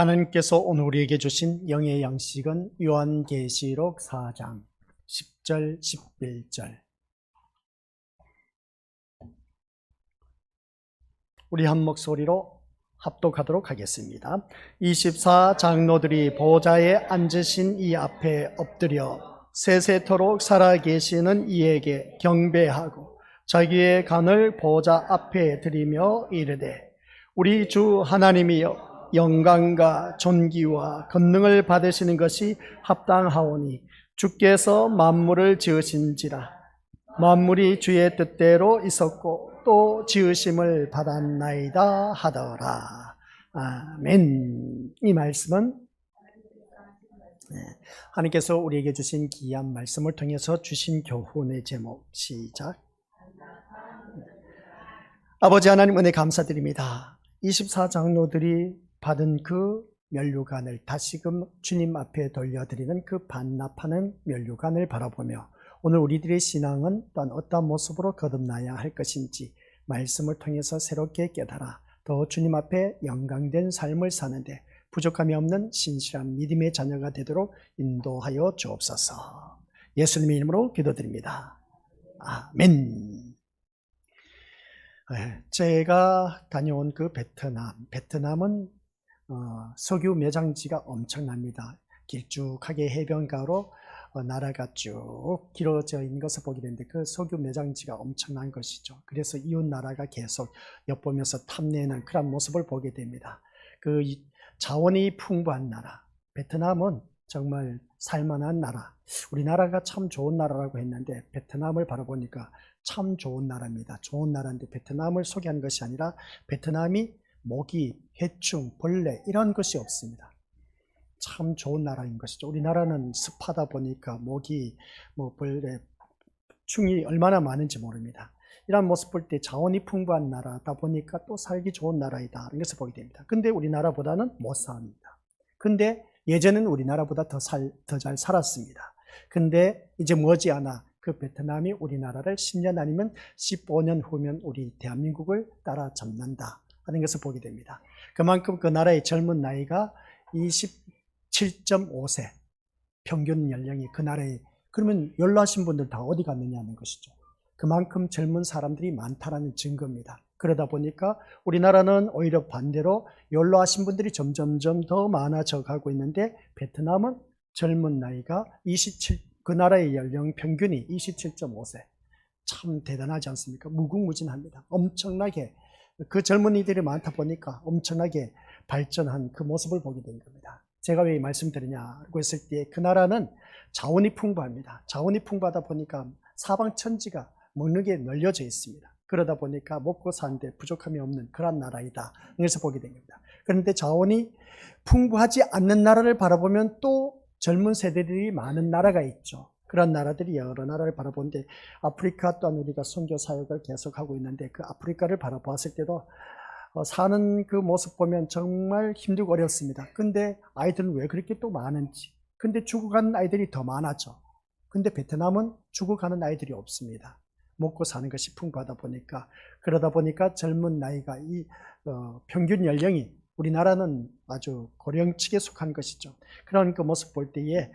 하나님께서 오늘 우리에게 주신 영의 양식은 요한계시록 4장 10절, 11절. 우리 한 목소리로 합독하도록 하겠습니다. 24 장로들이 보좌에 앉으신 이 앞에 엎드려 세세토록 살아계시는 이에게 경배하고 자기의 간을 보좌 앞에 드리며 이르되, 우리 주 하나님이여, 영광과 존귀와 권능을 받으시는 것이 합당하오니 주께서 만물을 지으신지라. 만물이 주의 뜻대로 있었고 또 지으심을 받았나이다 하더라. 아멘. 이 말씀은 하나님께서 우리에게 주신 귀한 말씀을 통해서 주신 교훈의 제목. 시작. 아버지 하나님, 은혜 감사드립니다. 24장로들이 받은 그 면류관을 다시금 주님 앞에 돌려드리는 그 반납하는 면류관을 바라보며 오늘 우리들의 신앙은 또한 어떤 모습으로 거듭나야 할 것인지 말씀을 통해서 새롭게 깨달아 더 주님 앞에 영광된 삶을 사는데 부족함이 없는 신실한 믿음의 자녀가 되도록 인도하여 주옵소서. 예수님의 이름으로 기도드립니다. 아멘. 제가 다녀온 그 베트남은 석유 매장지가 엄청납니다. 길쭉하게 해변가로 나라가 쭉 길어져 있는 것을 보게 되는데 그 석유 매장지가 엄청난 것이죠. 그래서 이웃 나라가 계속 엿보면서 탐내는 그런 모습을 보게 됩니다. 그 자원이 풍부한 나라, 베트남은 정말 살만한 나라. 우리나라가 참 좋은 나라라고 했는데 베트남을 바라보니까 참 좋은 나라입니다. 좋은 나라인데 베트남을 소개하는 것이 아니라 베트남이 모기, 해충, 벌레 이런 것이 없습니다. 참 좋은 나라인 것이죠. 우리나라는 습하다 보니까 모기, 벌레, 충이 얼마나 많은지 모릅니다. 이런 모습 볼 때 자원이 풍부한 나라다 보니까 또 살기 좋은 나라이다 이런 것을 보게 됩니다. 근데 우리나라보다는 못 삽니다. 근데 예전에는 우리나라보다 더 잘 살았습니다. 근데 이제 머지않아 그 베트남이 우리나라를 10년 아니면 15년 후면 우리 대한민국을 따라잡는다 하는 것을 보게 됩니다. 그만큼 그 나라의 젊은 나이가 27.5세 평균 연령이 그 나라에, 그러면 연로하신 분들 다 어디 갔느냐는 것이죠. 그만큼 젊은 사람들이 많다는 증거입니다. 그러다 보니까 우리나라는 오히려 반대로 연로하신 분들이 점점점 더 많아져 가고 있는데 베트남은 젊은 나이가 그 나라의 연령 평균이 27.5세. 참 대단하지 않습니까? 무궁무진합니다. 엄청나게 그 젊은이들이 많다 보니까 엄청나게 발전한 그 모습을 보게 된 겁니다. 제가 왜 이 말씀 드리냐고 했을 때 그 나라는 자원이 풍부합니다. 자원이 풍부하다 보니까 사방천지가 먹는 게 널려져 있습니다. 그러다 보니까 먹고 사는데 부족함이 없는 그런 나라이다. 그래서 보게 된 겁니다. 그런데 자원이 풍부하지 않는 나라를 바라보면 또 젊은 세대들이 많은 나라가 있죠. 그런 나라들이 여러 나라를 바라보는데 아프리카 또한 우리가 선교 사역을 계속하고 있는데 그 아프리카를 바라보았을 때도 사는 그 모습 보면 정말 힘들고 어렵습니다. 근데 아이들은 왜 그렇게 또 많은지. 근데 죽어가는 아이들이 더 많았죠. 근데 베트남은 죽어가는 아이들이 없습니다. 먹고 사는 것이 풍부하다 보니까, 그러다 보니까 젊은 나이가 평균 연령이 우리나라는 아주 고령층에 속한 것이죠. 그런 그 모습 볼 때에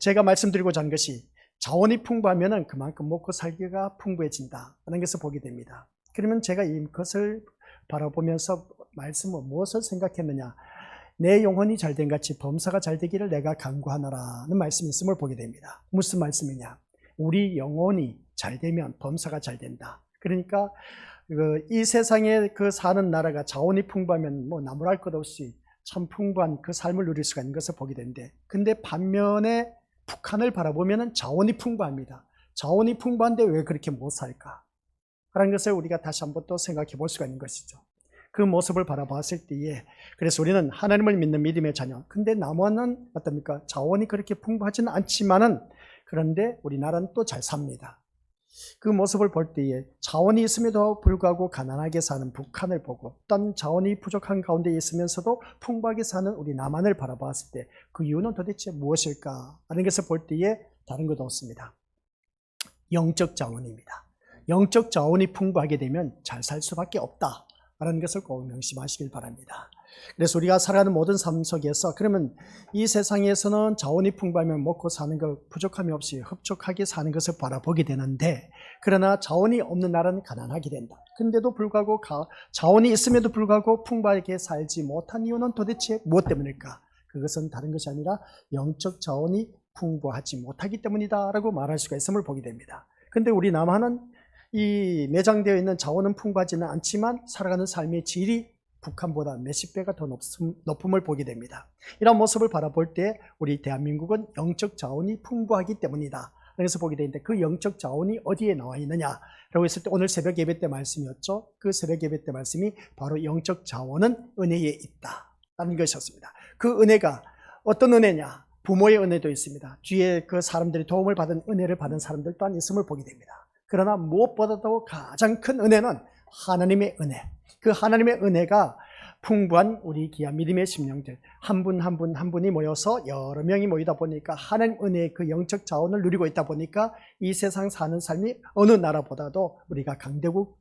제가 말씀드리고자 하는 것이 자원이 풍부하면 그만큼 먹고 살기가 풍부해진다 하는 것을 보게 됩니다. 그러면 제가 이것을 바라보면서 말씀은 무엇을 생각했느냐, 내 영혼이 잘된 같이 범사가 잘되기를 내가 간구하노라는 말씀이 있음을 보게 됩니다. 무슨 말씀이냐, 우리 영혼이 잘되면 범사가 잘된다. 그러니까 이 세상에 그 사는 나라가 자원이 풍부하면 나무랄 것 없이 참 풍부한 그 삶을 누릴 수가 있는 것을 보게 되는데, 근데 반면에 북한을 바라보면 자원이 풍부합니다. 자원이 풍부한데 왜 그렇게 못 살까? 그런 것을 우리가 다시 한번 또 생각해 볼 수가 있는 것이죠. 그 모습을 바라봤을 때에, 그래서 우리는 하나님을 믿는 믿음의 자녀. 근데 남한은 어떻습니까? 자원이 그렇게 풍부하지는 않지만은, 그런데 우리나라는 또 잘 삽니다. 그 모습을 볼 때에 자원이 있음에도 불구하고 가난하게 사는 북한을 보고 어떤 자원이 부족한 가운데 있으면서도 풍부하게 사는 우리 남한을 바라봤을 때 그 이유는 도대체 무엇일까 하는 것을 볼 때에 다른 것도 없습니다. 영적 자원입니다. 영적 자원이 풍부하게 되면 잘 살 수밖에 없다라는 것을 꼭 명심하시길 바랍니다. 그래서 우리가 살아가는 모든 삶 속에서 그러면 이 세상에서는 자원이 풍부하면 먹고 사는 것 부족함이 없이 흡족하게 사는 것을 바라보게 되는데, 그러나 자원이 없는 나라는 가난하게 된다. 근데도 불구하고 자원이 있음에도 불구하고 풍부하게 살지 못한 이유는 도대체 무엇 때문일까? 그것은 다른 것이 아니라 영적 자원이 풍부하지 못하기 때문이다 라고 말할 수가 있음을 보게 됩니다. 근데 우리 남한은 이 내장되어 있는 자원은 풍부하지는 않지만 살아가는 삶의 질이 북한보다 몇십 배가 더 높음을 보게 됩니다. 이런 모습을 바라볼 때 우리 대한민국은 영적 자원이 풍부하기 때문이다. 그래서 보게 되는데 그 영적 자원이 어디에 나와 있느냐라고 했을 때 오늘 새벽 예배 때 말씀이었죠. 그 새벽 예배 때 말씀이 바로 영적 자원은 은혜에 있다라는 것이었습니다. 그 은혜가 어떤 은혜냐? 부모의 은혜도 있습니다. 뒤에 그 사람들이 도움을 받은 은혜를 받은 사람들 또한 있음을 보게 됩니다. 그러나 무엇보다도 가장 큰 은혜는 하나님의 은혜. 그 하나님의 은혜가 풍부한 우리 귀한 믿음의 심령들 한 분 한 분 한 분이 모여서 여러 명이 모이다 보니까 하나님 은혜의 그 영적 자원을 누리고 있다 보니까 이 세상 사는 삶이 어느 나라보다도 우리가 강대국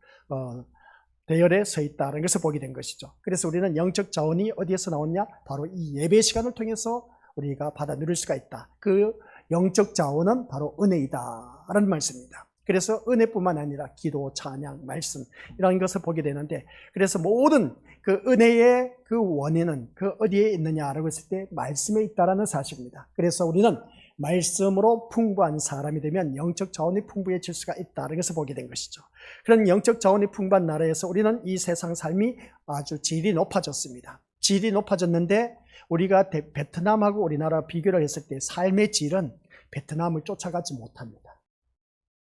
대열에 서 있다는 것을 보게 된 것이죠. 그래서 우리는 영적 자원이 어디에서 나오냐? 바로 이 예배 시간을 통해서 우리가 받아 누릴 수가 있다. 그 영적 자원은 바로 은혜이다라는 말씀입니다. 그래서 은혜뿐만 아니라 기도, 찬양, 말씀 이런 것을 보게 되는데, 그래서 모든 그 은혜의 그 원인은 그 어디에 있느냐라고 했을 때 말씀에 있다라는 사실입니다. 그래서 우리는 말씀으로 풍부한 사람이 되면 영적 자원이 풍부해질 수가 있다는 것을 보게 된 것이죠. 그런 영적 자원이 풍부한 나라에서 우리는 이 세상 삶이 아주 질이 높아졌습니다. 질이 높아졌는데 우리가 베트남하고 우리나라 비교를 했을 때 삶의 질은 베트남을 쫓아가지 못합니다.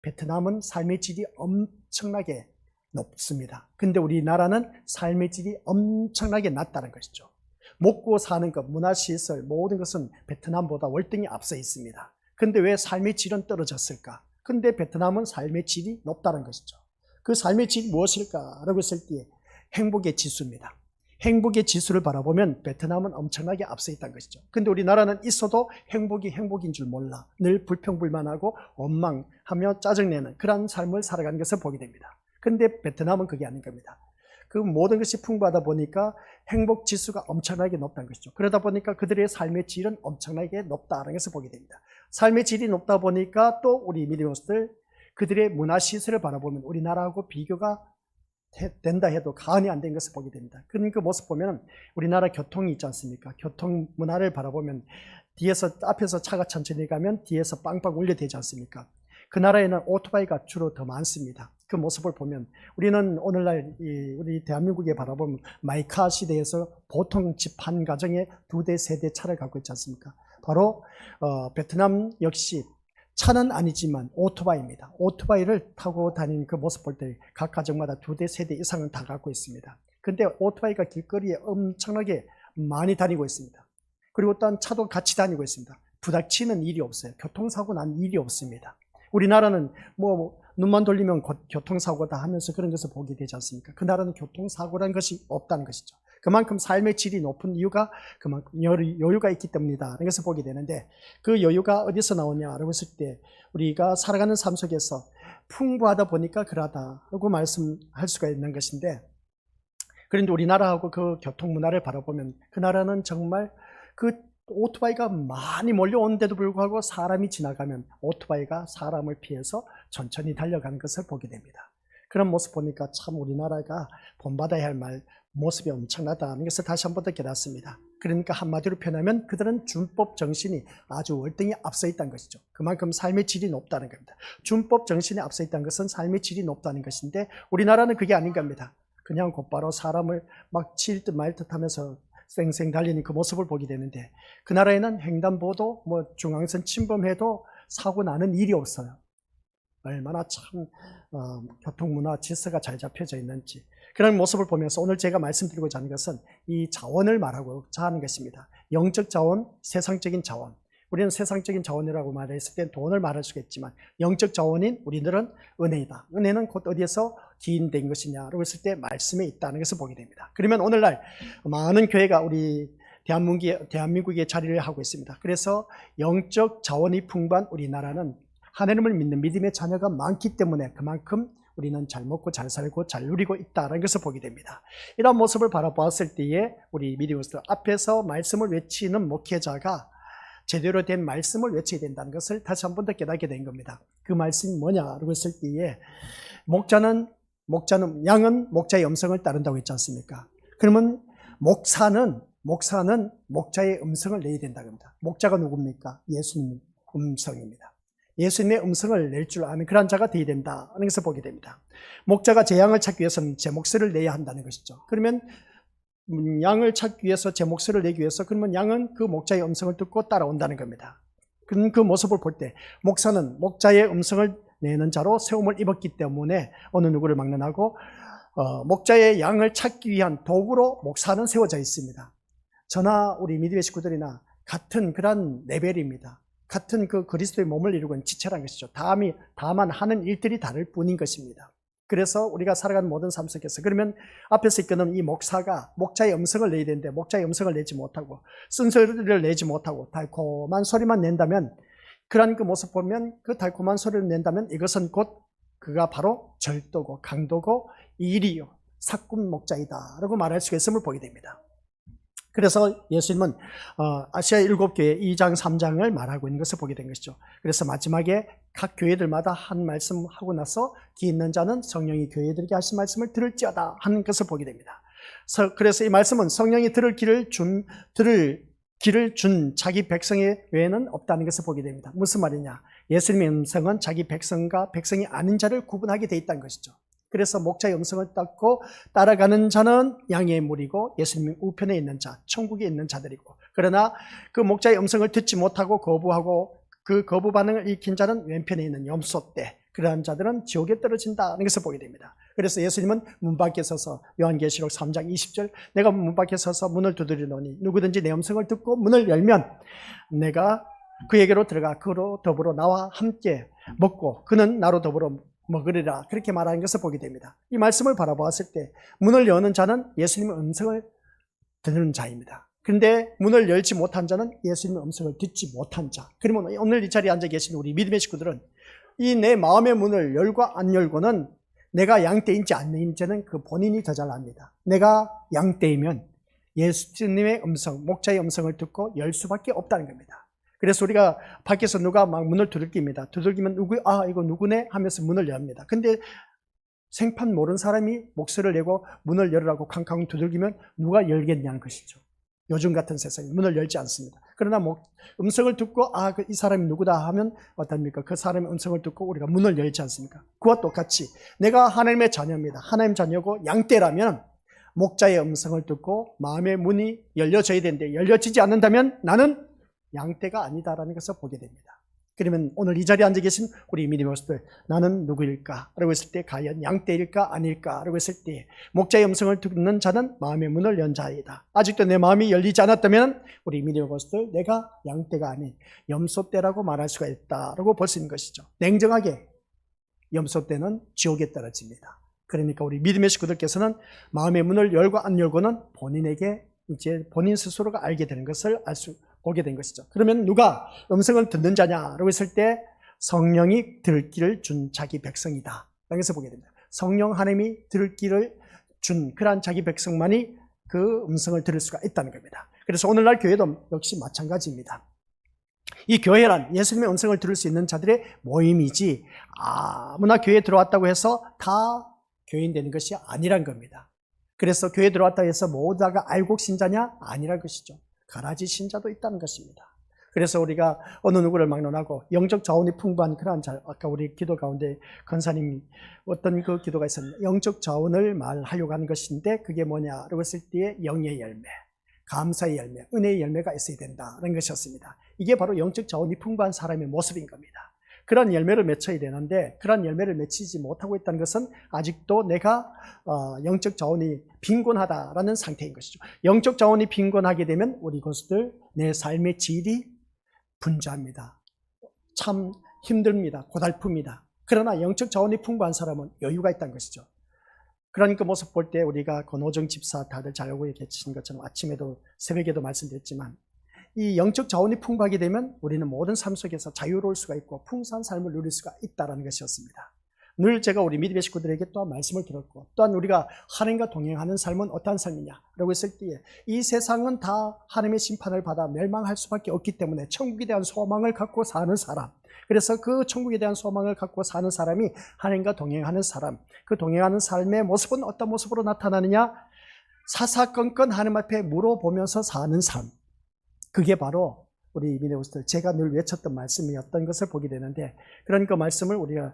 베트남은 삶의 질이 엄청나게 높습니다. 근데 우리나라는 삶의 질이 엄청나게 낮다는 것이죠. 먹고 사는 것, 문화시설, 모든 것은 베트남보다 월등히 앞서 있습니다. 근데 왜 삶의 질은 떨어졌을까? 근데 베트남은 삶의 질이 높다는 것이죠. 그 삶의 질이 무엇일까라고 했을 때 행복의 지수입니다. 행복의 지수를 바라보면 베트남은 엄청나게 앞서 있다는 것이죠. 근데 우리나라는 있어도 행복이 행복인 줄 몰라. 늘 불평불만하고 원망하며 짜증내는 그런 삶을 살아가는 것을 보게 됩니다. 근데 베트남은 그게 아닌 겁니다. 그 모든 것이 풍부하다 보니까 행복 지수가 엄청나게 높다는 것이죠. 그러다 보니까 그들의 삶의 질은 엄청나게 높다는 것을 보게 됩니다. 삶의 질이 높다 보니까 또 우리 미디어스들 그들의 문화시설을 바라보면 우리나라하고 비교가 된다 해도 가언이 안 된 것을 보게 됩니다. 그런 그 모습 보면 우리나라 교통이 있지 않습니까? 교통 문화를 바라보면 앞에서 차가 천천히 가면 뒤에서 빵빵 울려대지 않습니까? 그 나라에는 오토바이가 주로 더 많습니다. 그 모습을 보면 우리는 오늘날 우리 대한민국에 바라보면 마이카 시대에서 보통 집 한 가정에 2대, 3대 차를 갖고 있지 않습니까? 바로 베트남 역시 차는 아니지만 오토바이입니다. 오토바이를 타고 다니는 그 모습 볼 때 각 가정마다 2대, 3대 이상은 다 갖고 있습니다. 근데 오토바이가 길거리에 엄청나게 많이 다니고 있습니다. 그리고 또한 차도 같이 다니고 있습니다. 부닥치는 일이 없어요. 교통사고 난 일이 없습니다. 우리나라는 눈만 돌리면 교통사고다 하면서 그런 것을 보게 되지 않습니까? 그 나라는 교통사고라는 것이 없다는 것이죠. 그만큼 삶의 질이 높은 이유가 그만큼 여유가 있기 때문이다. 이것을 보게 되는데 그 여유가 어디서 나오냐라고 했을 때 우리가 살아가는 삶 속에서 풍부하다 보니까 그러다라고 말씀할 수가 있는 것인데, 그런데 우리나라하고 그 교통 문화를 바라보면 그 나라는 정말 그 오토바이가 많이 몰려오는데도 불구하고 사람이 지나가면 오토바이가 사람을 피해서 천천히 달려가는 것을 보게 됩니다. 그런 모습 보니까 참 우리나라가 본받아야 할 모습이 엄청나다는 것을 다시 한 번 더 깨닫습니다. 그러니까 한마디로 표현하면 그들은 준법 정신이 아주 월등히 앞서 있다는 것이죠. 그만큼 삶의 질이 높다는 겁니다. 준법 정신이 앞서 있다는 것은 삶의 질이 높다는 것인데 우리나라는 그게 아닌 겁니다. 그냥 곧바로 사람을 막 칠 듯 말 듯 하면서 쌩쌩 달리는 그 모습을 보게 되는데 그 나라에는 횡단보도 중앙선 침범해도 사고 나는 일이 없어요. 얼마나 참 교통문화 질서가 잘 잡혀져 있는지 그런 모습을 보면서 오늘 제가 말씀드리고자 하는 것은 이 자원을 말하고자 하는 것입니다. 영적 자원, 세상적인 자원. 우리는 세상적인 자원이라고 말했을 때 돈을 말할 수가 있지만 영적 자원인 우리들은 은혜이다. 은혜는 곧 어디에서 기인된 것이냐라고 했을 때 말씀에 있다는 것을 보게 됩니다. 그러면 오늘날 많은 교회가 우리 대한민국에 자리를 하고 있습니다. 그래서 영적 자원이 풍부한 우리나라는 하나님을 믿는 믿음의 자녀가 많기 때문에 그만큼 우리는 잘 먹고 잘 살고 잘 누리고 있다는 것을 보게 됩니다. 이런 모습을 바라보았을 때에 우리 미디어스들 앞에서 말씀을 외치는 목회자가 제대로 된 말씀을 외쳐야 된다는 것을 다시 한 번 더 깨닫게 된 겁니다. 그 말씀이 뭐냐라고 했을 때에 양은 목자의 음성을 따른다고 했지 않습니까? 그러면 목사는 목자의 음성을 내야 된다고 합니다. 목자가 누굽니까? 예수님 음성입니다. 예수님의 음성을 낼 줄 아는 그런 자가 되어야 된다는 것을 보게 됩니다. 목자가 제 양을 찾기 위해서는 제 목소리를 내야 한다는 것이죠. 그러면 양을 찾기 위해서 제 목소리를 내기 위해서 그러면 양은 그 목자의 음성을 듣고 따라온다는 겁니다. 그 모습을 볼 때 목사는 목자의 음성을 내는 자로 세움을 입었기 때문에 어느 누구를 막론하고 목자의 양을 찾기 위한 도구로 목사는 세워져 있습니다. 저나 우리 미디어 식구들이나 같은 그런 레벨입니다. 같은 그 그리스도의 몸을 이루고 있는 지체라는 것이죠. 다만 하는 일들이 다를 뿐인 것입니다. 그래서 우리가 살아가는 모든 삶 속에서 그러면 앞에서 이끄는 이 목사가 목자의 음성을 내야 되는데 목자의 음성을 내지 못하고 쓴소리를 내지 못하고 달콤한 소리만 낸다면 그런 그 모습 보면 그 달콤한 소리를 낸다면 이것은 곧 그가 바로 절도고 강도고 이리요 사꾼 목자이다 라고 말할 수가 있음을 보게 됩니다. 그래서 예수님은 아시아 7교회 2장 3장을 말하고 있는 것을 보게 된 것이죠. 그래서 마지막에 각 교회들마다 한 말씀 하고 나서 뒤에 있는 자는 성령이 교회들에게 하신 말씀을 들을지어다 하는 것을 보게 됩니다. 그래서 이 말씀은 성령이 들을 길을 준 자기 백성의 외에는 없다는 것을 보게 됩니다. 무슨 말이냐? 예수님의 음성은 자기 백성과 백성이 아닌 자를 구분하게 되어 있다는 것이죠. 그래서 목자의 음성을 따고 따라가는 자는 양의 무리고 예수님의 우편에 있는 자, 천국에 있는 자들이고 그러나 그 목자의 음성을 듣지 못하고 거부하고 그 거부 반응을 일으킨 자는 왼편에 있는 염소떼 그러한 자들은 지옥에 떨어진다는 것을 보게 됩니다. 그래서 예수님은 문 밖에 서서 요한계시록 3장 20절 내가 문 밖에 서서 문을 두드리노니 누구든지 내 음성을 듣고 문을 열면 내가 그에게로 들어가 그로 더불어 나와 함께 먹고 그는 나로 더불어 먹으리라 그렇게 말하는 것을 보게 됩니다. 이 말씀을 바라보았을 때 문을 여는 자는 예수님의 음성을 듣는 자입니다. 그런데 문을 열지 못한 자는 예수님의 음성을 듣지 못한 자. 그러면 오늘 이 자리에 앉아 계신 우리 믿음의 식구들은 이 내 마음의 문을 열고 안 열고는 내가 양떼인지 아닌지는 그 본인이 더 잘 압니다. 내가 양떼이면 예수님의 음성, 목자의 음성을 듣고 열 수밖에 없다는 겁니다. 그래서 우리가 밖에서 누가 막 문을 두들깁니다. 두들기면 이거 누구네? 하면서 문을 엽니다. 근데 생판 모르는 사람이 목소리를 내고 문을 열으라고 캉캉 두들기면 누가 열겠냐는 것이죠. 요즘 같은 세상에 문을 열지 않습니다. 그러나 음성을 듣고 이 사람이 누구다 하면 어떻습니까? 그 사람의 음성을 듣고 우리가 문을 열지 않습니까? 그와 똑같이 내가 하나님의 자녀입니다. 하나님 자녀고 양떼라면 목자의 음성을 듣고 마음의 문이 열려져야 되는데 열려지지 않는다면 나는 양떼가 아니다라는 것을 보게 됩니다. 그러면 오늘 이 자리에 앉아 계신 우리 믿음의 모습들 나는 누구일까? 라고 했을 때 과연 양떼일까 아닐까? 라고 했을 때 목자의 음성을 듣는 자는 마음의 문을 연 자이다. 아직도 내 마음이 열리지 않았다면 우리 믿음의 모습들 내가 양떼가 아닌 염소떼라고 말할 수가 있다라고 볼 수 있는 것이죠. 냉정하게 염소떼는 지옥에 떨어집니다. 그러니까 우리 믿음의 식구들께서는 마음의 문을 열고 안 열고는 본인에게 이제 본인 스스로가 알게 되는 것을 보게 된 것이죠. 그러면 누가 음성을 듣는 자냐라고 했을 때 성령이 들을 길을 준 자기 백성이다. 여기서 보게 됩니다. 성령 하나님이 들을 길을 준 그러한 자기 백성만이 그 음성을 들을 수가 있다는 겁니다. 그래서 오늘날 교회도 역시 마찬가지입니다. 이 교회란 예수님의 음성을 들을 수 있는 자들의 모임이지 아무나 교회에 들어왔다고 해서 다 교인 되는 것이 아니란 겁니다. 그래서 교회에 들어왔다고 해서 모두 다가 알곡 신자냐? 아니란 것이죠. 가라지 신자도 있다는 것입니다. 그래서 우리가 어느 누구를 막론하고 영적 자원이 풍부한 그러한 자, 아까 우리 기도 가운데 권사님이 어떤 그 기도가 있었는데 영적 자원을 말하려고 하는 것인데 그게 뭐냐라고 했을 때 영의 열매, 감사의 열매, 은혜의 열매가 있어야 된다는 것이었습니다. 이게 바로 영적 자원이 풍부한 사람의 모습인 겁니다. 그런 열매를 맺혀야 되는데 그런 열매를 맺히지 못하고 있다는 것은 아직도 내가 영적 자원이 빈곤하다라는 상태인 것이죠. 영적 자원이 빈곤하게 되면 우리 것들 내 삶의 질이 분주합니다. 참 힘듭니다. 고달픕니다. 그러나 영적 자원이 풍부한 사람은 여유가 있다는 것이죠. 그러니까 모습 볼 때 우리가 권호정 집사 다들 잘 알고 계신 것처럼 아침에도 새벽에도 말씀드렸지만 이 영적 자원이 풍부하게 되면 우리는 모든 삶 속에서 자유로울 수가 있고 풍성한 삶을 누릴 수가 있다는 것이었습니다. 늘 제가 우리 믿음의 식구들에게 또한 말씀을 들었고, 또한 우리가 하나님과 동행하는 삶은 어떠한 삶이냐라고 했을 때에 이 세상은 다 하나님의 심판을 받아 멸망할 수밖에 없기 때문에 천국에 대한 소망을 갖고 사는 사람, 그래서 그 천국에 대한 소망을 갖고 사는 사람이 하나님과 동행하는 사람, 그 동행하는 삶의 모습은 어떤 모습으로 나타나느냐? 사사건건 하나님 앞에 물어보면서 사는 삶. 그게 바로 우리 믿음의 제가 늘 외쳤던 말씀이었던 것을 보게 되는데, 그런 그 말씀을 우리가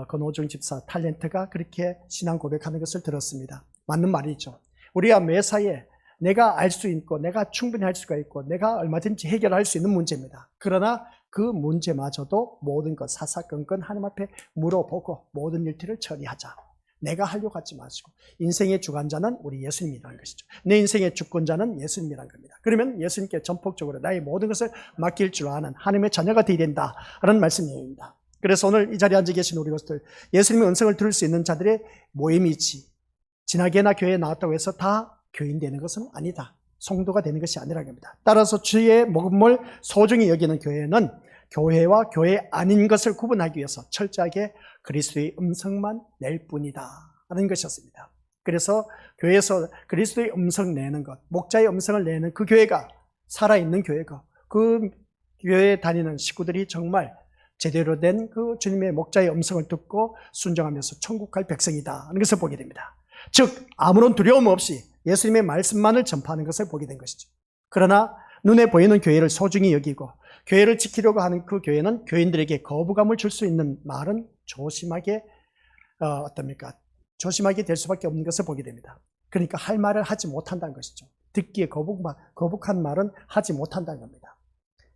권호중 집사 탤런트가 그렇게 신앙 고백하는 것을 들었습니다. 맞는 말이죠. 우리가 매사에 내가 알 수 있고 내가 충분히 할 수가 있고 내가 얼마든지 해결할 수 있는 문제입니다. 그러나 그 문제마저도 모든 것 사사건건 하나님 앞에 물어보고 모든 일들을 처리하자. 내가 하려고 하지 마시고, 인생의 주관자는 우리 예수님이라는 것이죠. 내 인생의 주권자는 예수님이라는 겁니다. 그러면 예수님께 전폭적으로 나의 모든 것을 맡길 줄 아는 하나님의 자녀가 되어야 된다라는 말씀입니다. 그래서 오늘 이 자리에 앉아 계신 우리 것들, 예수님의 음성을 들을 수 있는 자들의 모임이지, 지나게나 교회에 나왔다고 해서 다 교인 되는 것은 아니다. 성도가 되는 것이 아니라는 겁니다. 따라서 주의 복음을 소중히 여기는 교회는 교회와 교회 아닌 것을 구분하기 위해서 철저하게 그리스도의 음성만 낼 뿐이다 라는 것이었습니다. 그래서 교회에서 그리스도의 음성 내는 것, 목자의 음성을 내는 그 교회가 살아있는 교회가, 그 교회에 다니는 식구들이 정말 제대로 된 그 주님의 목자의 음성을 듣고 순종하면서 천국 갈 백성이다 하는 것을 보게 됩니다. 즉 아무런 두려움 없이 예수님의 말씀만을 전파하는 것을 보게 된 것이죠. 그러나 눈에 보이는 교회를 소중히 여기고 교회를 지키려고 하는 그 교회는 교인들에게 거부감을 줄 수 있는 말은 조심하게 조심하게 될 수밖에 없는 것을 보게 됩니다. 그러니까 할 말을 하지 못한다는 것이죠. 듣기에 거북한 말은 하지 못한다는 겁니다.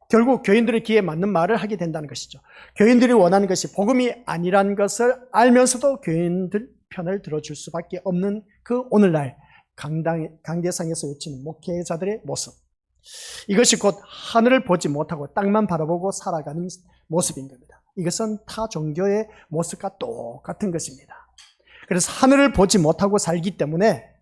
결국 교인들의 귀에 맞는 말을 하게 된다는 것이죠. 교인들이 원하는 것이 복음이 아니란 것을 알면서도 교인들 편을 들어줄 수밖에 없는 그 오늘날 강대상에서 외치는 목회자들의 모습, 이것이 곧 하늘을 보지 못하고 땅만 바라보고 살아가는 모습인 겁니다. 이것은 타 종교의 모습과 똑같은 것입니다. 그래서 하늘을 보지 못하고 살기 때문에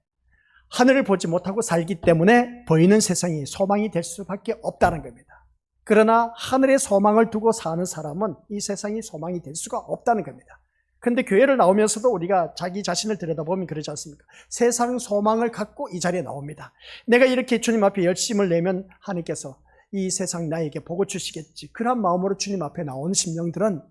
보이는 세상이 소망이 될 수밖에 없다는 겁니다. 그러나 하늘의 소망을 두고 사는 사람은 이 세상이 소망이 될 수가 없다는 겁니다. 그런데 교회를 나오면서도 우리가 자기 자신을 들여다보면 그러지 않습니까? 세상 소망을 갖고 이 자리에 나옵니다. 내가 이렇게 주님 앞에 열심을 내면 하나님께서 이 세상 나에게 복을 주시겠지. 그런 마음으로 주님 앞에 나온 심령들은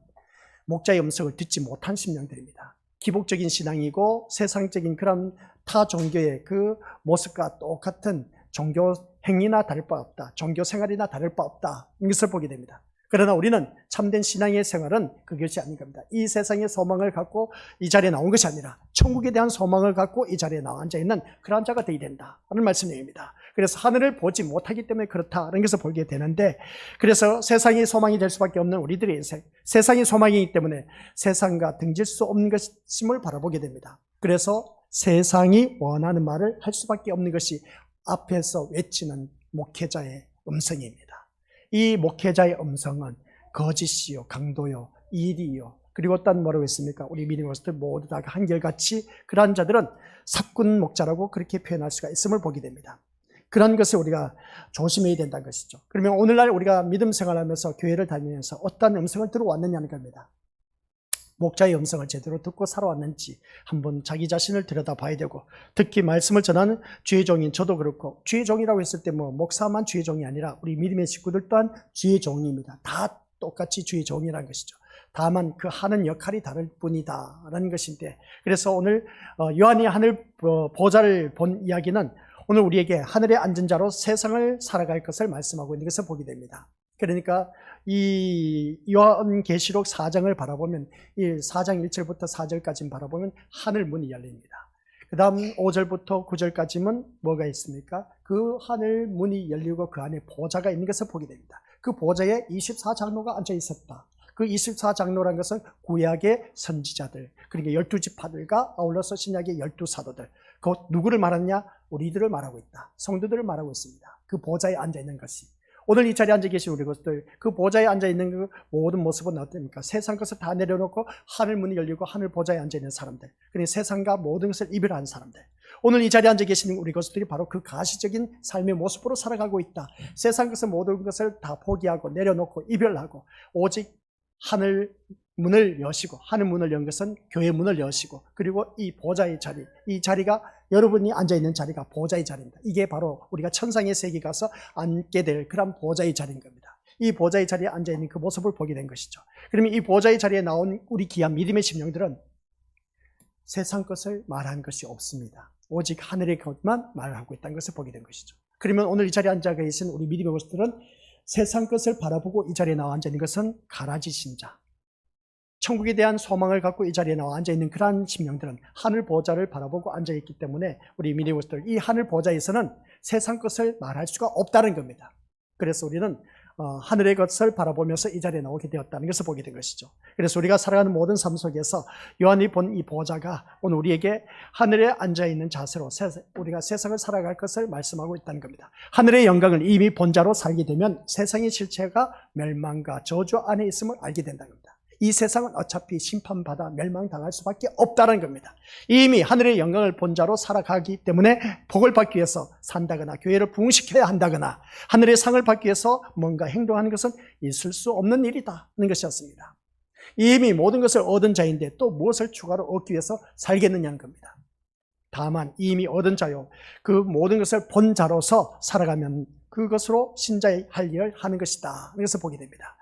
목자의 음성을 듣지 못한 심령들입니다. 기복적인 신앙이고 세상적인 그런 타 종교의 그 모습과 똑같은 종교 행위나 다를 바 없다. 종교 생활이나 다를 바 없다. 이것을 보게 됩니다. 그러나 우리는 참된 신앙의 생활은 그것이 아닌 겁니다. 이 세상의 소망을 갖고 이 자리에 나온 것이 아니라 천국에 대한 소망을 갖고 이 자리에 나와 앉아있는 그러한 자가 되어야 된다 하는 말씀입니다. 그래서 하늘을 보지 못하기 때문에 그렇다는 것을 보게 되는데, 그래서 세상이 소망이 될 수밖에 없는 우리들의 인생, 세상이 소망이기 때문에 세상과 등질 수 없는 것임을 바라보게 됩니다. 그래서 세상이 원하는 말을 할 수밖에 없는 것이 앞에서 외치는 목회자의 음성입니다. 이 목회자의 음성은 거짓이요, 강도요, 일이요, 그리고 또 뭐라고 했습니까? 우리 믿음으로서 모두 다 한결같이 그러한 자들은 사꾼 목자라고 그렇게 표현할 수가 있음을 보게 됩니다. 그런 것을 우리가 조심해야 된다는 것이죠. 그러면 오늘날 우리가 믿음 생활하면서 교회를 다니면서 어떤 음성을 들어왔느냐는 겁니다. 목자의 음성을 제대로 듣고 살아왔는지 한번 자기 자신을 들여다봐야 되고, 특히 말씀을 전하는 주의 종인 저도 그렇고, 주의 종이라고 했을 때 목사만 주의 종이 아니라 우리 믿음의 식구들 또한 주의 종입니다. 다 똑같이 주의 종이라는 것이죠. 다만 그 하는 역할이 다를 뿐이다 라는 것인데, 그래서 오늘 요한이 하늘 보좌를 본 이야기는 오늘 우리에게 하늘에 앉은 자로 세상을 살아갈 것을 말씀하고 있는 것을 보게 됩니다. 그러니까 이 요한계시록 4장을 바라보면, 이 4장 1절부터 4절까지 바라보면 하늘 문이 열립니다. 그 다음 5절부터 9절까지는 뭐가 있습니까? 그 하늘 문이 열리고 그 안에 보좌가 있는 것을 보게 됩니다. 그 보좌에 24장로가 앉아 있었다. 그 24장로라는 것은 구약의 선지자들, 그러니까 12지파들과 아울러서 신약의 12사도들, 곧 누구를 말하느냐? 우리들을 말하고 있다. 성도들을 말하고 있습니다. 그 보좌에 앉아 있는 것이. 오늘 이 자리에 앉아 계신 우리 것들, 그 보좌에 앉아 있는 그 모든 모습은 어떻습니까? 세상 것을 다 내려놓고 하늘 문이 열리고 하늘 보좌에 앉아 있는 사람들, 그리고 세상과 모든 것을 이별한 사람들. 오늘 이 자리에 앉아 계시는 우리 것들이 바로 그 가시적인 삶의 모습으로 살아가고 있다. 세상 것을 모든 것을 다 포기하고 내려놓고 이별하고 오직 하늘 문을 여시고, 하늘 문을 연 것은 교회 문을 여시고, 그리고 이 보좌의 자리, 이 자리가 여러분이 앉아있는 자리가 보좌의 자리입니다. 이게 바로 우리가 천상의 세계 가서 앉게 될 그런 보좌의 자리인 겁니다. 이 보좌의 자리에 앉아있는 그 모습을 보게 된 것이죠. 그러면 이 보좌의 자리에 나온 우리 귀한 믿음의 심령들은 세상 것을 말한 것이 없습니다. 오직 하늘의 것만 말하고 있다는 것을 보게 된 것이죠. 그러면 오늘 이 자리에 앉아 계신 우리 믿음의 모습들은 세상 것을 바라보고 이 자리에 나와 앉아있는 것은 가라지신 자, 천국에 대한 소망을 갖고 이 자리에 나와 앉아있는 그러한 심령들은 하늘 보좌를 바라보고 앉아있기 때문에 우리 믿음의 모습들, 이 하늘 보좌에서는 세상 것을 말할 수가 없다는 겁니다. 그래서 우리는 하늘의 것을 바라보면서 이 자리에 나오게 되었다는 것을 보게 된 것이죠. 그래서 우리가 살아가는 모든 삶 속에서 요한이 본 이 보좌가 오늘 우리에게 하늘에 앉아있는 자세로 우리가 세상을 살아갈 것을 말씀하고 있다는 겁니다. 하늘의 영광을 이미 본 자로 살게 되면 세상의 실체가 멸망과 저주 안에 있음을 알게 된다는 겁니다. 이 세상은 어차피 심판받아 멸망당할 수밖에 없다는 겁니다. 이미 하늘의 영광을 본 자로 살아가기 때문에 복을 받기 위해서 산다거나 교회를 부흥시켜야 한다거나 하늘의 상을 받기 위해서 뭔가 행동하는 것은 있을 수 없는 일이다 하는 것이었습니다. 이미 모든 것을 얻은 자인데 또 무엇을 추가로 얻기 위해서 살겠느냐는 겁니다. 다만 이미 얻은 자요, 그 모든 것을 본 자로서 살아가면 그것으로 신자의 할 일을 하는 것이다. 이것을 보게 됩니다.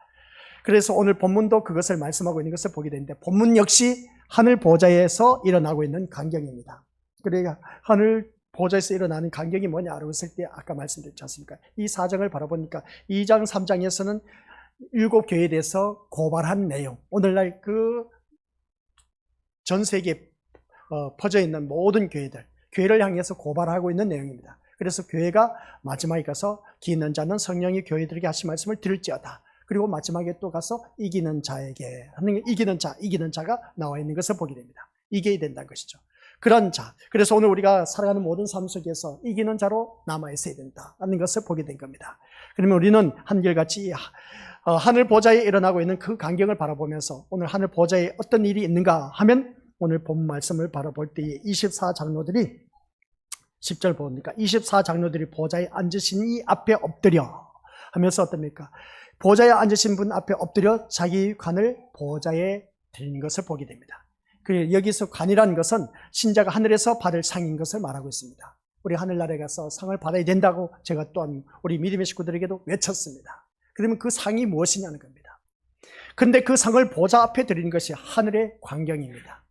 그래서 오늘 본문도 그것을 말씀하고 있는 것을 보게 되는데, 본문 역시 하늘 보좌에서 일어나고 있는 광경입니다. 그러니까 하늘 보좌에서 일어나는 광경이 뭐냐라고 했을 때 아까 말씀드렸지 않습니까? 이 사정을 바라보니까 2장 3장에서는 7교회에 대해서 고발한 내용, 오늘날 그 전 세계에 퍼져 있는 모든 교회를 향해서 고발하고 있는 내용입니다. 그래서 교회가 마지막에 가서 기는 자는 성령이 교회들에게 하신 말씀을 들을지어다. 그리고 마지막에 또 가서 이기는 자에게 하는, 이기는 자가 나와 있는 것을 보게 됩니다. 이겨야 된다는 것이죠. 그런 자, 그래서 오늘 우리가 살아가는 모든 삶 속에서 이기는 자로 남아 있어야 된다는 것을 보게 된 겁니다. 그러면 우리는 한결같이 하늘 보좌에 일어나고 있는 그 광경을 바라보면서 오늘 하늘 보좌에 어떤 일이 있는가 하면, 오늘 본 말씀을 바라볼 때에 24장로들이 10절 보니까 24장로들이 보좌에 앉으신 이 앞에 엎드려 하면서 어떻습니까? 보좌에 앉으신 분 앞에 엎드려 자기 관을 보좌에 드리는 것을 보게 됩니다. 여기서 관이라는 것은 신자가 하늘에서 받을 상인 것을 말하고 있습니다. 우리 하늘나라에 가서 상을 받아야 된다고 제가 또한 우리 믿음의 식구들에게도 외쳤습니다. 그러면 그 상이 무엇이냐는 겁니다. 그런데 그 상을 보좌 앞에 드리는 것이 하늘의 광경입니다.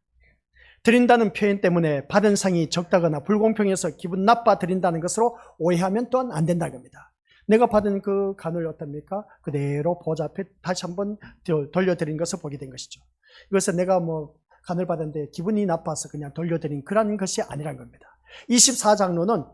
드린다는 표현 때문에 받은 상이 적다거나 불공평해서 기분 나빠 드린다는 것으로 오해하면 또한 안 된다는 겁니다. 내가 받은 그 간을 어떻습니까? 그대로 보좌 앞에 다시 한번 돌려드린 것을 보게 된 것이죠. 이것은 내가 간을 받았는데 기분이 나빠서 그냥 돌려드린 그런 것이 아니란 겁니다. 24장로는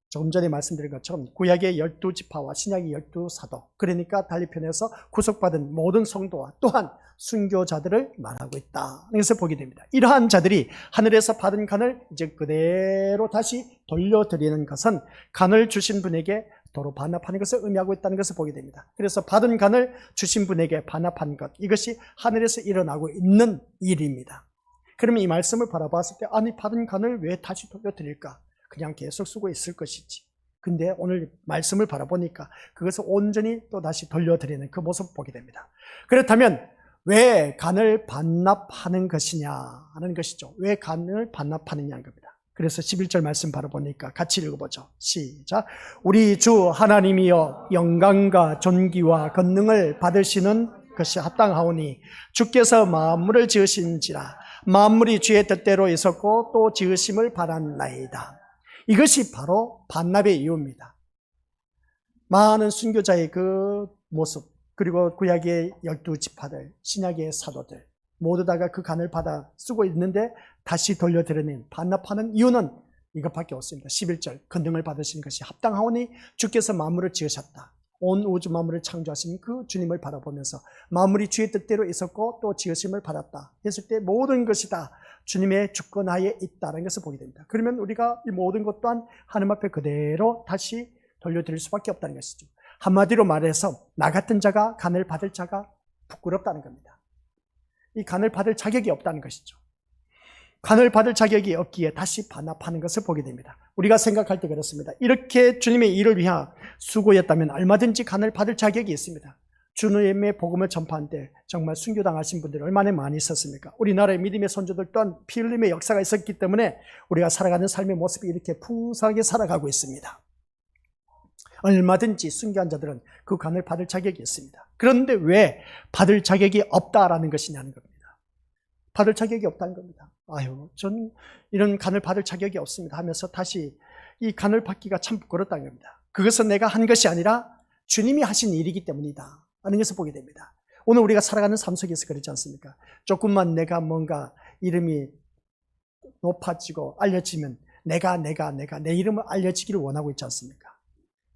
조금 전에 말씀드린 것처럼 구약의 12지파와 신약의 12사도, 그러니까 달리 표현해서 구속받은 모든 성도와 또한 순교자들을 말하고 있다. 그래서 보게 됩니다. 이러한 자들이 하늘에서 받은 간을 이제 그대로 다시 돌려드리는 것은 간을 주신 분에게 도로 반납하는 것을 의미하고 있다는 것을 보게 됩니다. 그래서 받은 간을 주신 분에게 반납한 것, 이것이 하늘에서 일어나고 있는 일입니다. 그러면 이 말씀을 바라봤을 때, 아니 받은 간을 왜 다시 돌려드릴까? 그냥 계속 쓰고 있을 것이지. 근데 오늘 말씀을 바라보니까 그것을 온전히 또 다시 돌려드리는 그 모습을 보게 됩니다. 그렇다면 왜 간을 반납하는 것이냐 하는 것이죠. 왜 간을 반납하느냐는 겁니다. 그래서 11절 말씀 바라보니까 같이 읽어보죠. 시작. 우리 주 하나님이여 영광과 존귀와 권능을 받으시는 것이 합당하오니 주께서 만물을 지으신지라 만물이 주의 뜻대로 있었고 또 지으심을 바랐나이다. 이것이 바로 반납의 이유입니다. 많은 순교자의 그 모습, 그리고 구약의 12지파들, 신약의 사도들 모두 다가 그 간을 받아 쓰고 있는데 다시 돌려드리는, 반납하는 이유는 이것밖에 없습니다. 11절, 권능을 받으신 것이 합당하오니 주께서 만물을 지으셨다. 온 우주 만물을 창조하신 그 주님을 바라보면서 만물이 주의 뜻대로 있었고 또 지으심을 받았다 했을 때 모든 것이 다 주님의 주권하에 있다는 것을 보게 됩니다. 그러면 우리가 이 모든 것 또한 하나님 앞에 그대로 다시 돌려드릴 수밖에 없다는 것이죠. 한마디로 말해서 나 같은 자가 간을 받을 자가 부끄럽다는 겁니다. 이 간을 받을 자격이 없다는 것이죠. 간을 받을 자격이 없기에 다시 반납하는 것을 보게 됩니다. 우리가 생각할 때 그렇습니다. 이렇게 주님의 일을 위하여 수고했다면 얼마든지 간을 받을 자격이 있습니다. 주님의 복음을 전파하는데 정말 순교당하신 분들이 얼마나 많이 있었습니까? 우리나라의 믿음의 선조들 또한 피 흘림의 역사가 있었기 때문에 우리가 살아가는 삶의 모습이 이렇게 풍성하게 살아가고 있습니다. 얼마든지 순교한 자들은 그 간을 받을 자격이 있습니다. 그런데 왜 받을 자격이 없다라는 것이냐는 겁니다. 받을 자격이 없다는 겁니다. 아유, 전 이런 간을 받을 자격이 없습니다 하면서 다시 이 간을 받기가 참 부끄럽다는 겁니다. 그것은 내가 한 것이 아니라 주님이 하신 일이기 때문이다 하는 것을 보게 됩니다. 오늘 우리가 살아가는 삶 속에서 그렇지 않습니까? 조금만 내가 뭔가 이름이 높아지고 알려지면 내가 내 이름을 알려지기를 원하고 있지 않습니까?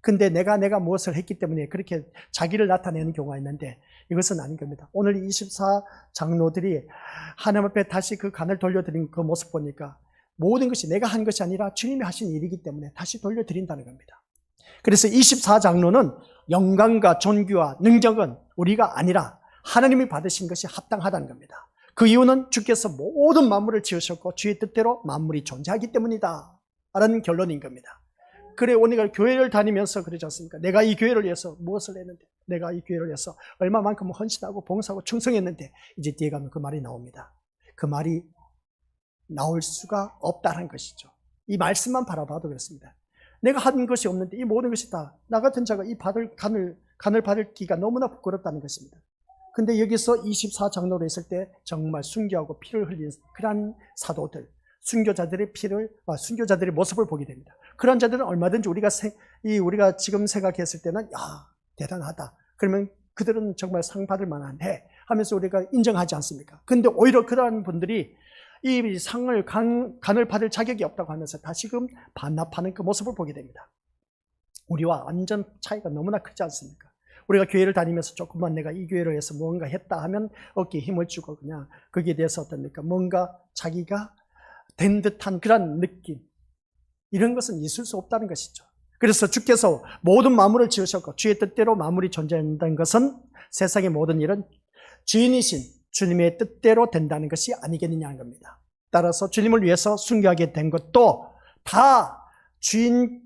근데 내가 무엇을 했기 때문에 그렇게 자기를 나타내는 경우가 있는데 이것은 아닌 겁니다. 오늘 24 장로들이 하나님 앞에 다시 그 간을 돌려드린 그 모습 보니까 모든 것이 내가 한 것이 아니라 주님이 하신 일이기 때문에 다시 돌려드린다는 겁니다. 그래서 24 장로는 영광과 존귀와 능력은 우리가 아니라 하나님이 받으신 것이 합당하다는 겁니다. 그 이유는 주께서 모든 만물을 지으셨고 주의 뜻대로 만물이 존재하기 때문이다 라는 결론인 겁니다. 그래 오늘 교회를 다니면서 그러지 않습니까? 내가 이 교회를 위해서 무엇을 했는데, 내가 이 교회를 위해서 얼마만큼 헌신하고 봉사하고 충성했는데, 이제 뒤에 가면 그 말이 나옵니다. 그 말이 나올 수가 없다는 것이죠. 이 말씀만 바라봐도 그렇습니다. 내가 한 것이 없는데 이 모든 것이 다 나 같은 자가 이 간을 받을 기가 너무나 부끄럽다는 것입니다. 근데 여기서 24 장로로 있을 때 정말 순교하고 피를 흘린 그런 사도들, 순교자들의 모습을 보게 됩니다. 그런 자들은 얼마든지 우리가 지금 생각했을 때는 야 대단하다. 그러면 그들은 정말 상 받을 만한데 하면서 우리가 인정하지 않습니까? 근데 오히려 그러한 분들이 이 상을 간을 받을 자격이 없다고 하면서 다시금 반납하는 그 모습을 보게 됩니다. 우리와 완전 차이가 너무나 크지 않습니까? 우리가 교회를 다니면서 조금만 내가 이 교회를 위해서 뭔가 했다 하면 어깨에 힘을 주고 그냥 거기에 대해서 어떻습니까? 뭔가 자기가 된 듯한 그런 느낌, 이런 것은 있을 수 없다는 것이죠. 그래서 주께서 모든 만물을 지으셨고 주의 뜻대로 만물이 존재한다는 것은 세상의 모든 일은 주인이신 주님의 뜻대로 된다는 것이 아니겠느냐는 겁니다. 따라서 주님을 위해서 순교하게 된 것도 다 주인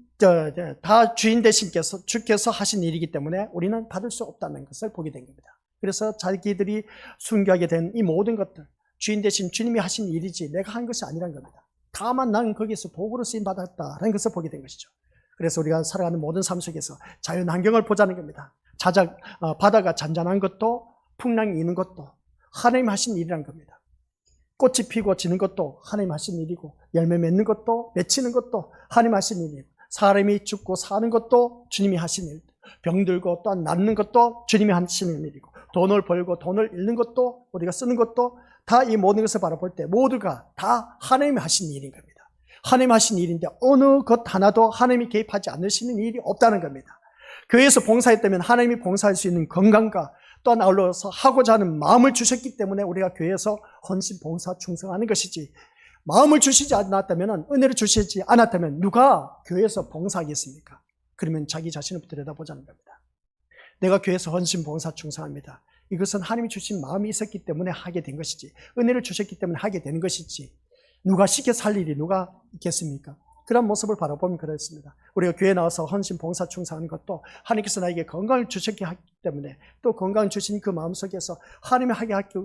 되신께서 주께서 하신 일이기 때문에 우리는 받을 수 없다는 것을 보게 된 겁니다. 그래서 자기들이 순교하게 된 이 모든 것들, 주인 되신 주님이 하신 일이지 내가 한 것이 아니라는 겁니다. 다만 나는 거기서 도구로 쓰임 받았다라는 것을 보게 된 것이죠. 그래서 우리가 살아가는 모든 삶 속에서 자연 환경을 보자는 겁니다. 바다가 잔잔한 것도 풍랑이 있는 것도 하나님 하신 일이라는 겁니다. 꽃이 피고 지는 것도 하나님 하신 일이고 열매 맺는 것도 맺히는 것도 하나님 하신 일이고 사람이 죽고 사는 것도 주님이 하신 일, 병들고 또한 낫는 것도 주님이 하시는 일이고 돈을 벌고 돈을 잃는 것도 우리가 쓰는 것도 다 이 모든 것을 바라볼 때 모두가 다 하나님이 하신 일인 겁니다. 하나님이 하신 일인데 어느 것 하나도 하나님이 개입하지 않으시는 일이 없다는 겁니다. 교회에서 봉사했다면 하나님이 봉사할 수 있는 건강과 또한 아울러서 하고자 하는 마음을 주셨기 때문에 우리가 교회에서 헌신, 봉사, 충성하는 것이지, 마음을 주시지 않았다면, 은혜를 주시지 않았다면 누가 교회에서 봉사하겠습니까? 그러면 자기 자신을 들여다보자는 겁니다. 내가 교회에서 헌신, 봉사, 충성합니다. 이것은 하나님이 주신 마음이 있었기 때문에 하게 된 것이지, 은혜를 주셨기 때문에 하게 된 것이지, 누가 시켜서 할 일이 누가 있겠습니까? 그런 모습을 바라보면 그렇습니다. 우리가 교회에 나와서 헌신, 봉사, 충성하는 것도 하나님께서 나에게 건강을 주셨기 때문에, 또 건강을 주신 그 마음속에서 하나님이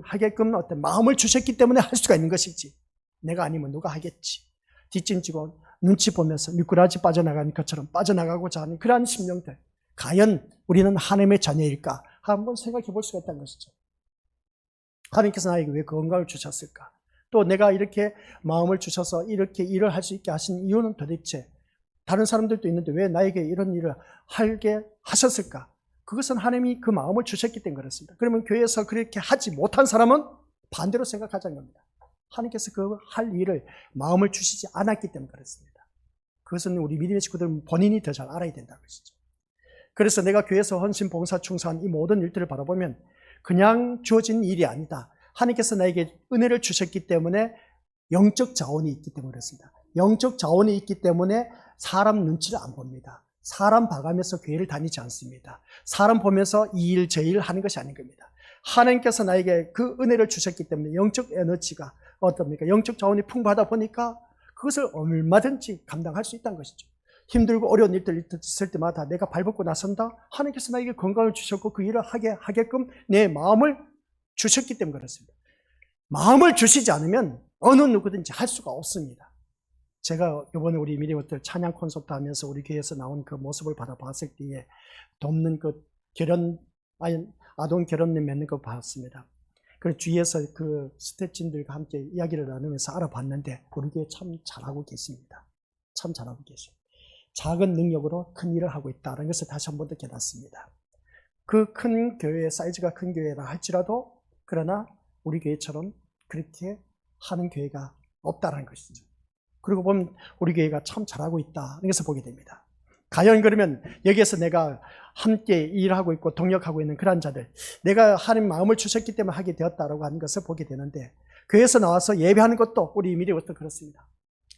하게끔 어떤 마음을 주셨기 때문에 할 수가 있는 것이지, 내가 아니면 누가 하겠지, 뒷짐지고 눈치 보면서 미꾸라지 빠져나가는 것처럼 빠져나가고자 하는 그러한 심령들, 과연 우리는 하나님의 자녀일까? 한번 생각해 볼 수가 있다는 것이죠. 하나님께서 나에게 왜 건강을 주셨을까? 또 내가 이렇게 마음을 주셔서 이렇게 일을 할 수 있게 하신 이유는 도대체, 다른 사람들도 있는데 왜 나에게 이런 일을 하게 하셨을까? 그것은 하나님이 그 마음을 주셨기 때문에 그렇습니다. 그러면 교회에서 그렇게 하지 못한 사람은 반대로 생각하자는 겁니다. 하나님께서 그 할 일을 마음을 주시지 않았기 때문에 그렇습니다. 그것은 우리 믿음의 식구들은 본인이 더 잘 알아야 된다는 것이죠. 그래서 내가 교회에서 헌신, 봉사, 충성한 이 모든 일들을 바라보면 그냥 주어진 일이 아니다. 하나님께서 나에게 은혜를 주셨기 때문에 영적 자원이 있기 때문에 그렇습니다. 영적 자원이 있기 때문에 사람 눈치를 안 봅니다. 사람 봐가면서 교회를 다니지 않습니다. 사람 보면서 이 일, 저 일 하는 것이 아닌 겁니다. 하나님께서 나에게 그 은혜를 주셨기 때문에 영적 에너지가 어떻습니까? 영적 자원이 풍부하다 보니까 그것을 얼마든지 감당할 수 있다는 것이죠. 힘들고 어려운 일들 있을 때마다 내가 발벗고 나선다? 하나님께서 나에게 건강을 주셨고 그 일을 하게끔 내 마음을 주셨기 때문에 그렇습니다. 마음을 주시지 않으면 어느 누구든지 할 수가 없습니다. 제가 이번에 우리 미리어들 찬양 콘서트 하면서 우리 교회에서 나온 그 모습을 바라봤을 때에 돕는 그 아동 결혼을 맺는 거 봤습니다. 그 주위에서 그 스태프진들과 함께 이야기를 나누면서 알아봤는데 우리 교회 참 잘하고 계십니다. 참 잘하고 계십니다. 작은 능력으로 큰 일을 하고 있다는 것을 다시 한 번 더 깨닫습니다. 그 큰 교회, 사이즈가 큰 교회라 할지라도 그러나 우리 교회처럼 그렇게 하는 교회가 없다는 것이죠. 그리고 보면 우리 교회가 참 잘하고 있다는 것을 보게 됩니다. 과연 그러면 여기에서 내가 함께 일하고 있고 동역하고 있는 그런 자들, 내가 하나님 마음을 주셨기 때문에 하게 되었다라고 하는 것을 보게 되는데, 교회에서 나와서 예배하는 것도 우리 미래부터 그렇습니다.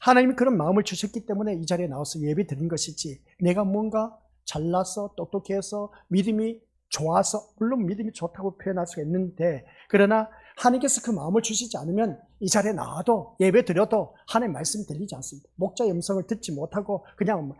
하나님이 그런 마음을 주셨기 때문에 이 자리에 나와서 예배 드린 것이지, 내가 뭔가 잘나서 똑똑해서 믿음이 좋아서, 물론 믿음이 좋다고 표현할 수가 있는데, 그러나 하나님께서 그 마음을 주시지 않으면 이 자리에 나와도 예배 드려도 하나님 말씀이 들리지 않습니다. 목자의 음성을 듣지 못하고 그냥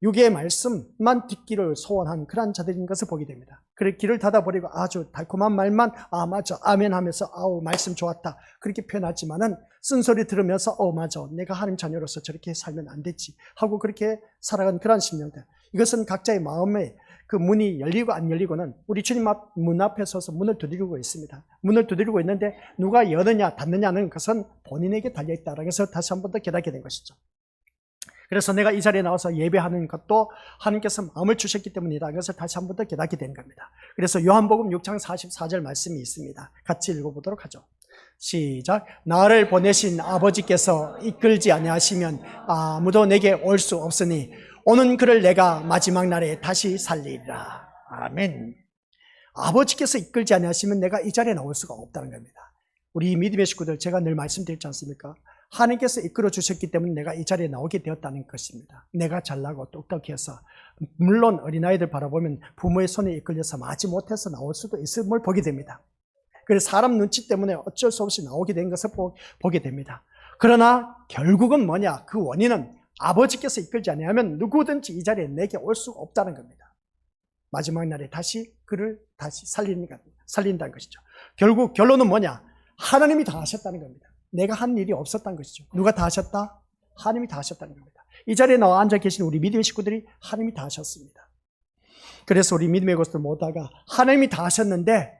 육의 말씀만 듣기를 소원한 그런 자들인 것을 보게 됩니다. 그래 귀를 닫아버리고 아주 달콤한 말만 맞아 아멘 하면서 아우 말씀 좋았다 그렇게 표현하지만은 쓴소리 들으면서 맞아 내가 하나님 자녀로서 저렇게 살면 안 되지 하고 그렇게 살아간 그런 심령들, 이것은 각자의 마음에 그 문이 열리고 안 열리고는 우리 주님 문 앞에 서서 문을 두드리고 있습니다. 문을 두드리고 있는데 누가 여느냐 닫느냐는 것은 본인에게 달려있다라는 것을 다시 한 번 더 깨닫게 된 것이죠. 그래서 내가 이 자리에 나와서 예배하는 것도 하나님께서 마음을 주셨기 때문이라는 것을 다시 한 번 더 깨닫게 된 겁니다. 그래서 요한복음 6장 44절 말씀이 있습니다. 같이 읽어보도록 하죠. 시작. 나를 보내신 아버지께서 이끌지 아니하시면 아무도 내게 올 수 없으니 오는 그를 내가 마지막 날에 다시 살리리라. 아멘. 아버지께서 이끌지 아니하시면 내가 이 자리에 나올 수가 없다는 겁니다. 우리 믿음의 식구들, 제가 늘 말씀드렸지 않습니까? 하나님께서 이끌어 주셨기 때문에 내가 이 자리에 나오게 되었다는 것입니다. 내가 잘나고 똑똑해서, 물론 어린아이들 바라보면 부모의 손에 이끌려서 마지 못해서 나올 수도 있음을 보게 됩니다. 그래서 사람 눈치 때문에 어쩔 수 없이 나오게 된 것을 보게 됩니다. 그러나 결국은 뭐냐? 그 원인은 아버지께서 이끌지 아니하면 누구든지 이 자리에 내게 올 수가 없다는 겁니다. 마지막 날에 그를 다시 살린다는 것이죠. 결국 결론은 뭐냐? 하나님이 다 하셨다는 겁니다. 내가 한 일이 없었다는 것이죠. 누가 다 하셨다? 하나님이 다 하셨다는 겁니다. 이 자리에 나와 앉아 계신 우리 믿음의 식구들이 하나님이 다 하셨습니다. 그래서 우리 믿음의 것들 모두가 하나님이 다 하셨는데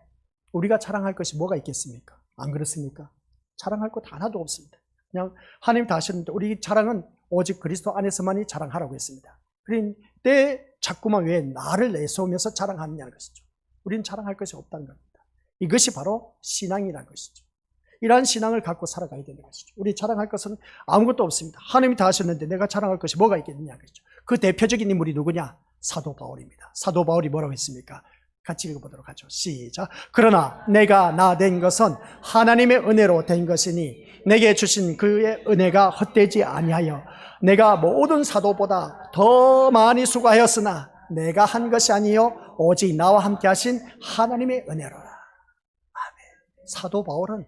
우리가 자랑할 것이 뭐가 있겠습니까? 안 그렇습니까? 자랑할 것 하나도 없습니다. 그냥 하나님이 다 하셨는데 우리 자랑은 오직 그리스도 안에서만이 자랑하라고 했습니다. 그런데 자꾸만 왜 나를 내세우면서 자랑하느냐는 것이죠. 우리는 자랑할 것이 없다는 겁니다. 이것이 바로 신앙이라는 것이죠. 이러한 신앙을 갖고 살아가야 되는 것이죠. 우리 자랑할 것은 아무것도 없습니다. 하나님이 다 하셨는데 내가 자랑할 것이 뭐가 있겠느냐는 것이죠. 그 대표적인 인물이 누구냐? 사도 바울입니다. 사도 바울이 뭐라고 했습니까? 같이 읽어보도록 하죠. 시작. 그러나 내가 나 된 것은 하나님의 은혜로 된 것이니 내게 주신 그의 은혜가 헛되지 아니하여 내가 모든 사도보다 더 많이 수고하였으나 내가 한 것이 아니요 오직 나와 함께 하신 하나님의 은혜로라. 아멘. 사도 바울은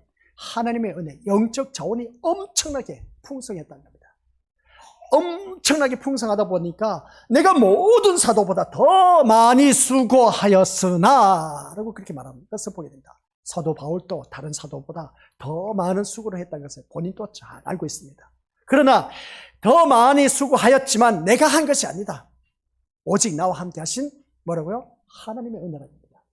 하나님의 은혜, 영적 자원이 엄청나게 풍성했다는 겁니다. 엄청나게 풍성하다 보니까 내가 모든 사도보다 더 많이 수고하였으나 라고 그렇게 말하는 것을 보게 됩니다. 사도 바울도 다른 사도보다 더 많은 수고를 했다는 것을 본인도 잘 알고 있습니다. 그러나 더 많이 수고하였지만 내가 한 것이 아니다. 오직 나와 함께 하신 뭐라고요? 하나님의 은혜랍니다.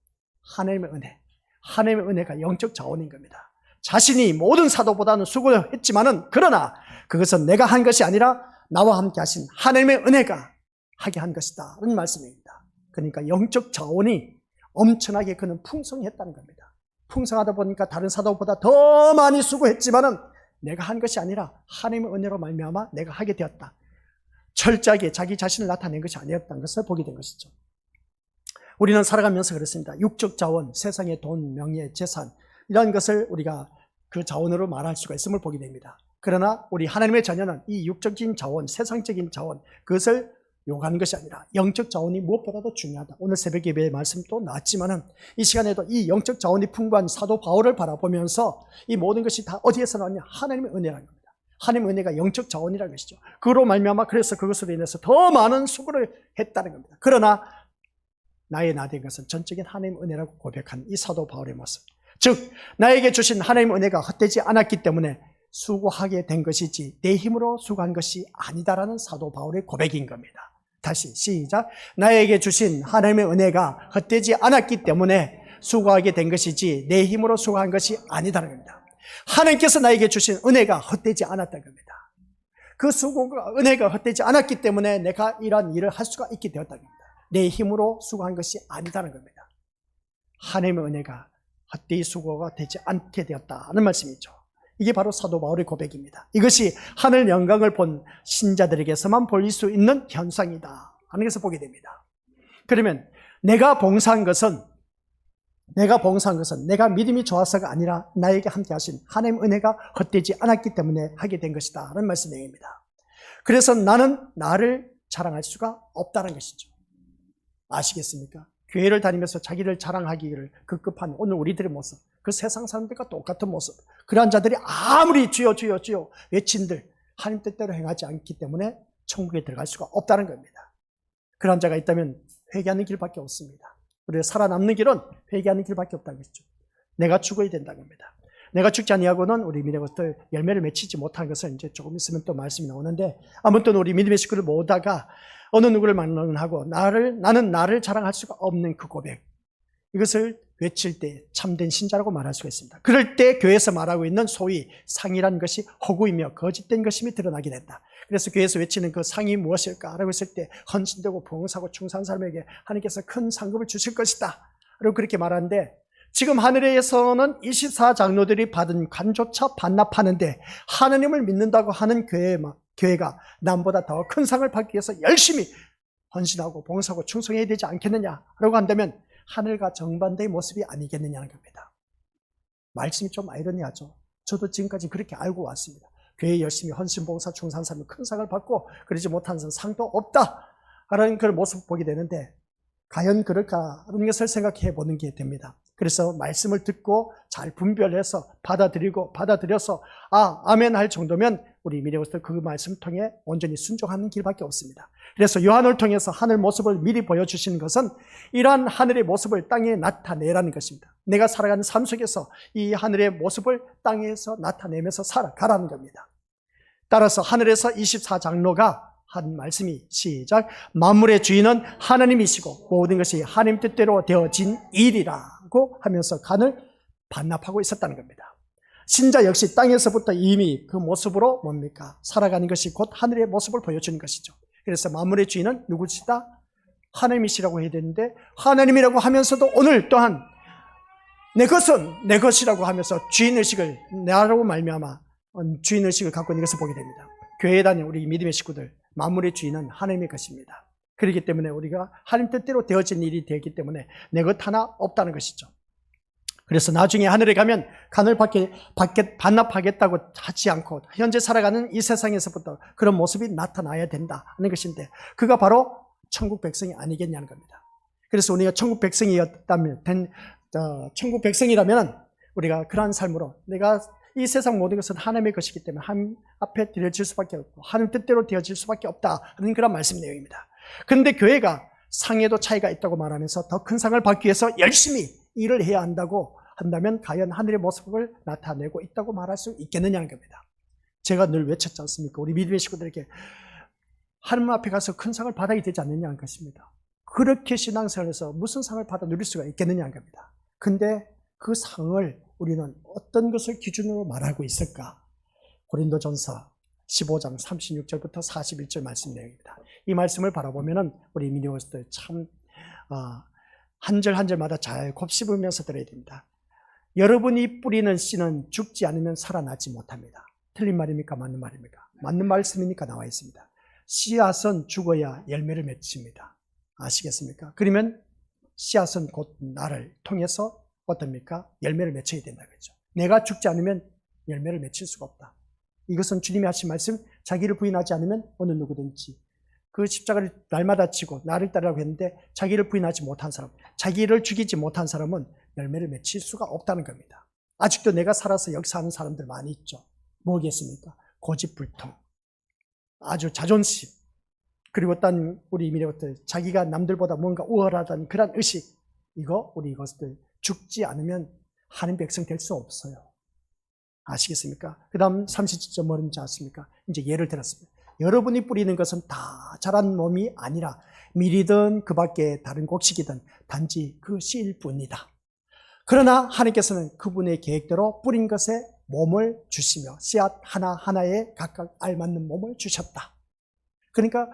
하나님의 은혜. 하나님의 은혜가 영적 자원인 겁니다. 자신이 모든 사도보다는 수고를 했지만은 그러나 그것은 내가 한 것이 아니라 나와 함께 하신 하나님의 은혜가 하게 한 것이다 라는 말씀입니다. 그러니까 영적 자원이 엄청나게 그는 풍성했다는 겁니다. 풍성하다 보니까 다른 사도보다 더 많이 수고했지만은 내가 한 것이 아니라 하나님의 은혜로 말미암아 내가 하게 되었다. 철저하게 자기 자신을 나타낸 것이 아니었다는 것을 보게 된 것이죠. 우리는 살아가면서 그렇습니다. 육적 자원, 세상의 돈, 명예, 재산 이런 것을 우리가 그 자원으로 말할 수가 있음을 보게 됩니다. 그러나 우리 하나님의 자녀는 이 육적인 자원, 세상적인 자원 그것을 요구하는 것이 아니라 영적 자원이 무엇보다도 중요하다. 오늘 새벽 예배의 말씀도 나왔지만은 이 시간에도 이 영적 자원이 풍부한 사도 바울을 바라보면서 이 모든 것이 다 어디에서 나왔냐? 하나님의 은혜라는 겁니다. 하나님의 은혜가 영적 자원이라는 것이죠. 그로 말미암아 그래서 그것으로 인해서 더 많은 수고를 했다는 겁니다. 그러나 나의 나된 것은 전적인 하나님의 은혜라고 고백한 이 사도 바울의 모습. 즉 나에게 주신 하나님의 은혜가 헛되지 않았기 때문에 수고하게 된 것이지 내 힘으로 수고한 것이 아니다라는 사도 바울의 고백인 겁니다. 다시 시작. 나에게 주신 하나님의 은혜가 헛되지 않았기 때문에 수고하게 된 것이지 내 힘으로 수고한 것이 아니다라는 겁니다. 하나님께서 나에게 주신 은혜가 헛되지 않았다는 겁니다. 그 수고가 은혜가 헛되지 않았기 때문에 내가 이러한 일을 할 수가 있게 되었다는 겁니다. 내 힘으로 수고한 것이 아니다는 겁니다. 하나님의 은혜가 헛되이 수고가 되지 않게 되었다는 말씀이죠. 이게 바로 사도 바울의 고백입니다. 이것이 하늘 영광을 본 신자들에게서만 볼 수 있는 현상이다 하는 것을 보게 됩니다. 그러면 내가 봉사한 것은 내가 믿음이 좋아서가 아니라 나에게 함께 하신 하나님의 은혜가 헛되지 않았기 때문에 하게 된 것이다 라는 말씀 내용입니다. 그래서 나는 나를 자랑할 수가 없다는 것이죠. 아시겠습니까? 교회를 다니면서 자기를 자랑하기를 급급한 오늘 우리들의 모습, 그 세상 사람들과 똑같은 모습, 그러한 자들이 아무리 주여 주여 주여 외친들 하나님 뜻대로 행하지 않기 때문에 천국에 들어갈 수가 없다는 겁니다. 그러한 자가 있다면 회개하는 길밖에 없습니다. 우리가 살아남는 길은 회개하는 길밖에 없다는 것이죠. 내가 죽어야 된다는 겁니다. 내가 죽지 아니하고는 우리 믿음의 것들 열매를 맺히지 못한 것은 이제 조금 있으면 또 말씀이 나오는데, 아무튼 우리 믿음의 식구를 모으다가 어느 누구를 만나고 나는 나를 자랑할 수가 없는 그 고백, 이것을 외칠 때 참된 신자라고 말할 수가 있습니다. 그럴 때 교회에서 말하고 있는 소위 상이라는 것이 허구이며 거짓된 것임이 드러나게 된다. 그래서 교회에서 외치는 그 상이 무엇일까라고 했을 때 헌신되고 봉사하고 충성한 사람에게 하나님께서 큰 상급을 주실 것이다 라고 그렇게 말하는데, 지금 하늘에서는 24장로들이 받은 간조차 반납하는데 하나님을 믿는다고 하는 교회가 남보다 더 큰 상을 받기 위해서 열심히 헌신하고 봉사하고 충성해야 되지 않겠느냐라고 한다면 하늘과 정반대의 모습이 아니겠느냐는 겁니다. 말씀이 좀 아이러니하죠. 저도 지금까지 그렇게 알고 왔습니다. 교회 열심히 헌신, 봉사, 충성한 사람은 큰 상을 받고 그러지 못한 사람은 상도 없다라는 그런 모습을 보게 되는데, 과연 그럴까 하는 것을 생각해 보는 게 됩니다. 그래서 말씀을 듣고 잘 분별해서 받아들여서 아멘 할 정도면 우리 미래부터 그 말씀 통해 온전히 순종하는 길밖에 없습니다. 그래서 요한을 통해서 하늘 모습을 미리 보여주시는 것은 이러한 하늘의 모습을 땅에 나타내라는 것입니다. 내가 살아가는 삶 속에서 이 하늘의 모습을 땅에서 나타내면서 살아가라는 겁니다. 따라서 하늘에서 24장로가 한 말씀이 시작. 만물의 주인은 하나님이시고 모든 것이 하나님 뜻대로 되어진 일이라고 하면서 간을 반납하고 있었다는 겁니다. 신자 역시 땅에서부터 이미 그 모습으로 뭡니까? 살아가는 것이 곧 하늘의 모습을 보여주는 것이죠. 그래서 만물의 주인은 누구시다? 하나님이시라고 해야 되는데, 하나님이라고 하면서도 오늘 또한 내 것은 내 것이라고 하면서 주인의식을 나라고 말미암아 주인의식을 갖고 있는 것을 보게 됩니다. 교회에 다니는 우리 믿음의 식구들, 만물의 주인은 하나님의 것입니다. 그렇기 때문에 우리가 하나님 뜻대로 되어진 일이 되기 때문에 내 것 하나 없다는 것이죠. 그래서 나중에 하늘에 가면 간을 반납하겠다고 하지 않고 현재 살아가는 이 세상에서부터 그런 모습이 나타나야 된다는 것인데, 그가 바로 천국 백성이 아니겠냐는 겁니다. 그래서 우리가 천국 백성이라면 우리가 그러한 삶으로 내가 이 세상 모든 것은 하나님의 것이기 때문에 하나님 앞에 드려질 수밖에 없고 하나님 뜻대로 되어질 수밖에 없다는 그런 말씀 내용입니다. 그런데 교회가 상에도 차이가 있다고 말하면서 더 큰 상을 받기 위해서 열심히 일을 해야 한다고 한다면 과연 하늘의 모습을 나타내고 있다고 말할 수 있겠느냐는 겁니다. 제가 늘 외쳤지 않습니까? 우리 믿음의 식구들에게 하나님 앞에 가서 큰 상을 받아야 되지 않느냐는 것입니다. 그렇게 신앙생활에서 무슨 상을 받아 누릴 수가 있겠느냐는 겁니다. 근데 그 상을 우리는 어떤 것을 기준으로 말하고 있을까? 고린도전서 15장 36절부터 41절 말씀 내용입니다. 이 말씀을 바라보면 우리 믿음의들 참 한 절 한 절마다 잘 곱씹으면서 들어야 됩니다. 여러분이 뿌리는 씨는 죽지 않으면 살아나지 못합니다. 틀린 말입니까? 맞는 말입니까? 맞는 말씀이니까 나와 있습니다. 씨앗은 죽어야 열매를 맺습니다. 아시겠습니까? 그러면 씨앗은 곧 나를 통해서 어떻습니까? 열매를 맺혀야 된다 그죠? 내가 죽지 않으면 열매를 맺힐 수가 없다. 이것은 주님이 하신 말씀, 자기를 부인하지 않으면 어느 누구든지 그 십자가를 날마다 지고 나를 따르라고 했는데 자기를 부인하지 못한 사람, 자기를 죽이지 못한 사람은 열매를 맺힐 수가 없다는 겁니다. 아직도 내가 살아서 역사하는 사람들 많이 있죠. 뭐겠습니까? 고집불통, 아주 자존심, 그리고 어떤 우리 미래부터 자기가 남들보다 뭔가 우월하다는 그런 의식, 우리 이것들 죽지 않으면 하나님 백성 될 수 없어요. 아시겠습니까? 그 다음 37절 뭐는지 아십니까? 이제 예를 들었습니다. 여러분이 뿌리는 것은 다 자란 몸이 아니라 밀이든 그 밖에 다른 곡식이든 단지 그 씨일 뿐이다. 그러나 하나님께서는 그분의 계획대로 뿌린 것에 몸을 주시며 씨앗 하나하나에 각각 알맞는 몸을 주셨다. 그러니까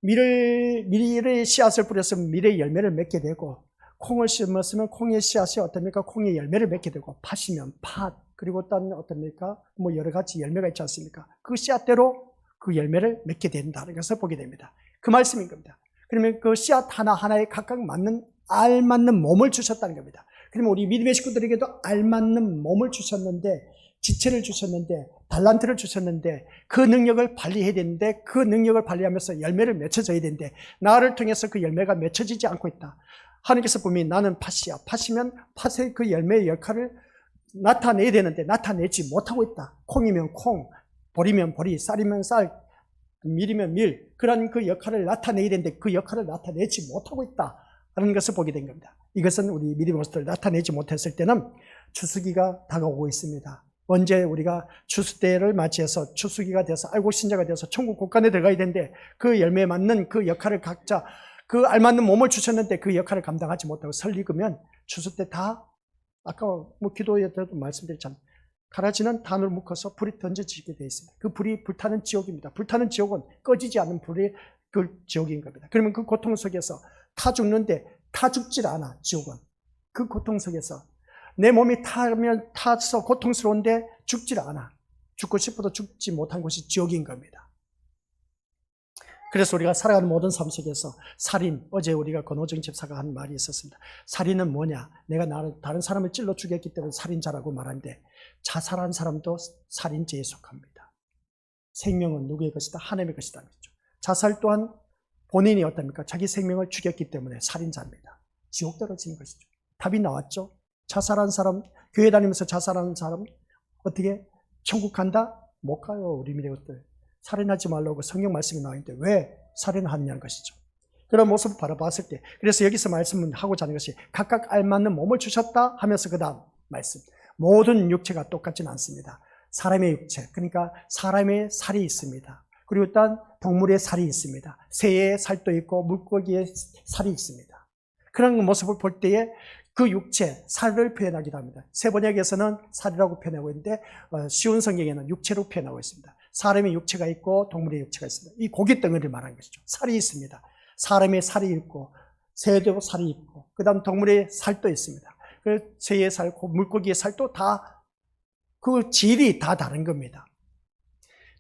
밀의 씨앗을 뿌렸으면 밀의 열매를 맺게 되고, 콩을 심었으면 콩의 씨앗이 어떻습니까? 콩의 열매를 맺게 되고, 팥이면 팥, 그리고 또 어떻습니까? 뭐 여러 가지 열매가 있지 않습니까? 그 씨앗대로 그 열매를 맺게 된다는 것을 보게 됩니다. 그 말씀인 겁니다. 그러면 그 씨앗 하나하나에 각각 맞는 알맞는 몸을 주셨다는 겁니다. 그러면 우리 믿음의 식구들에게도 알맞는 몸을 주셨는데, 지체를 주셨는데, 달란트를 주셨는데, 그 능력을 발휘해야 되는데, 그 능력을 발휘하면서 열매를 맺혀져야 되는데, 나를 통해서 그 열매가 맺혀지지 않고 있다. 하나님께서 분명히 나는 팥이야. 팥이면 팥의 그 열매의 역할을 나타내야 되는데 나타내지 못하고 있다. 콩이면 콩, 보리면 보리, 쌀이면 쌀, 밀이면 밀, 그런 그 역할을 나타내야 되는데 그 역할을 나타내지 못하고 있다라는 것을 보게 된 겁니다. 이것은 우리 믿음의 모습을 나타내지 못했을 때는 추수기가 다가오고 있습니다. 언제 우리가 추수 때를 맞이해서 추수기가 돼서 알고 신자가 돼서 천국 국간에 들어가야 되는데, 그 열매에 맞는 그 역할을 각자 그 알맞는 몸을 주셨는데 그 역할을 감당하지 못하고 설익으면 추수 때 다, 아까 뭐 기도에도 말씀드렸잖아요. 가라지는 단으로 묶어서 불이 던져지게 되어 있습니다. 그 불이 불타는 지옥입니다. 불타는 지옥은 꺼지지 않는 불의 그 지옥인 겁니다. 그러면 그 고통 속에서 타 죽는데 타 죽질 않아. 지옥은 그 고통 속에서 내 몸이 타서 고통스러운데 죽질 않아. 죽고 싶어도 죽지 못한 곳이 지옥인 겁니다. 그래서 우리가 살아가는 모든 삶 속에서 살인, 어제 우리가 권호정 집사가 한 말이 있었습니다. 살인은 뭐냐? 내가 다른 사람을 찔러 죽였기 때문에 살인자라고 말하는데, 자살한 사람도 살인죄에 속합니다. 생명은 누구의 것이다? 하나님의 것이다. 자살 또한 본인이 어떻습니까? 자기 생명을 죽였기 때문에 살인자입니다. 지옥 떨어지는 것이죠. 답이 나왔죠? 자살한 사람, 교회 다니면서 자살한 사람 어떻게 천국 간다? 못 가요. 우리 미래것들. 살인하지 말라고 성경 말씀이 나와 있는데 왜 살인하느냐는 것이죠. 그런 모습을 바라봤을 때, 그래서 여기서 말씀을 하고자 하는 것이 각각 알맞는 몸을 주셨다 하면서 그 다음 말씀, 모든 육체가 똑같지는 않습니다. 사람의 육체, 그러니까 사람의 살이 있습니다. 그리고 일단 동물의 살이 있습니다. 새의 살도 있고 물고기의 살이 있습니다. 그런 모습을 볼 때에 그 육체, 살을 표현하기도 합니다. 세번역에서는 살이라고 표현하고 있는데 쉬운 성경에는 육체로 표현하고 있습니다. 사람의 육체가 있고 동물의 육체가 있습니다. 이 고기 덩어리를 말하는 것이죠. 살이 있습니다. 사람의 살이 있고 새도 살이 있고 그 다음 동물의 살도 있습니다. 새의 살, 물고기의 살도 다 그 질이 다 다른 겁니다.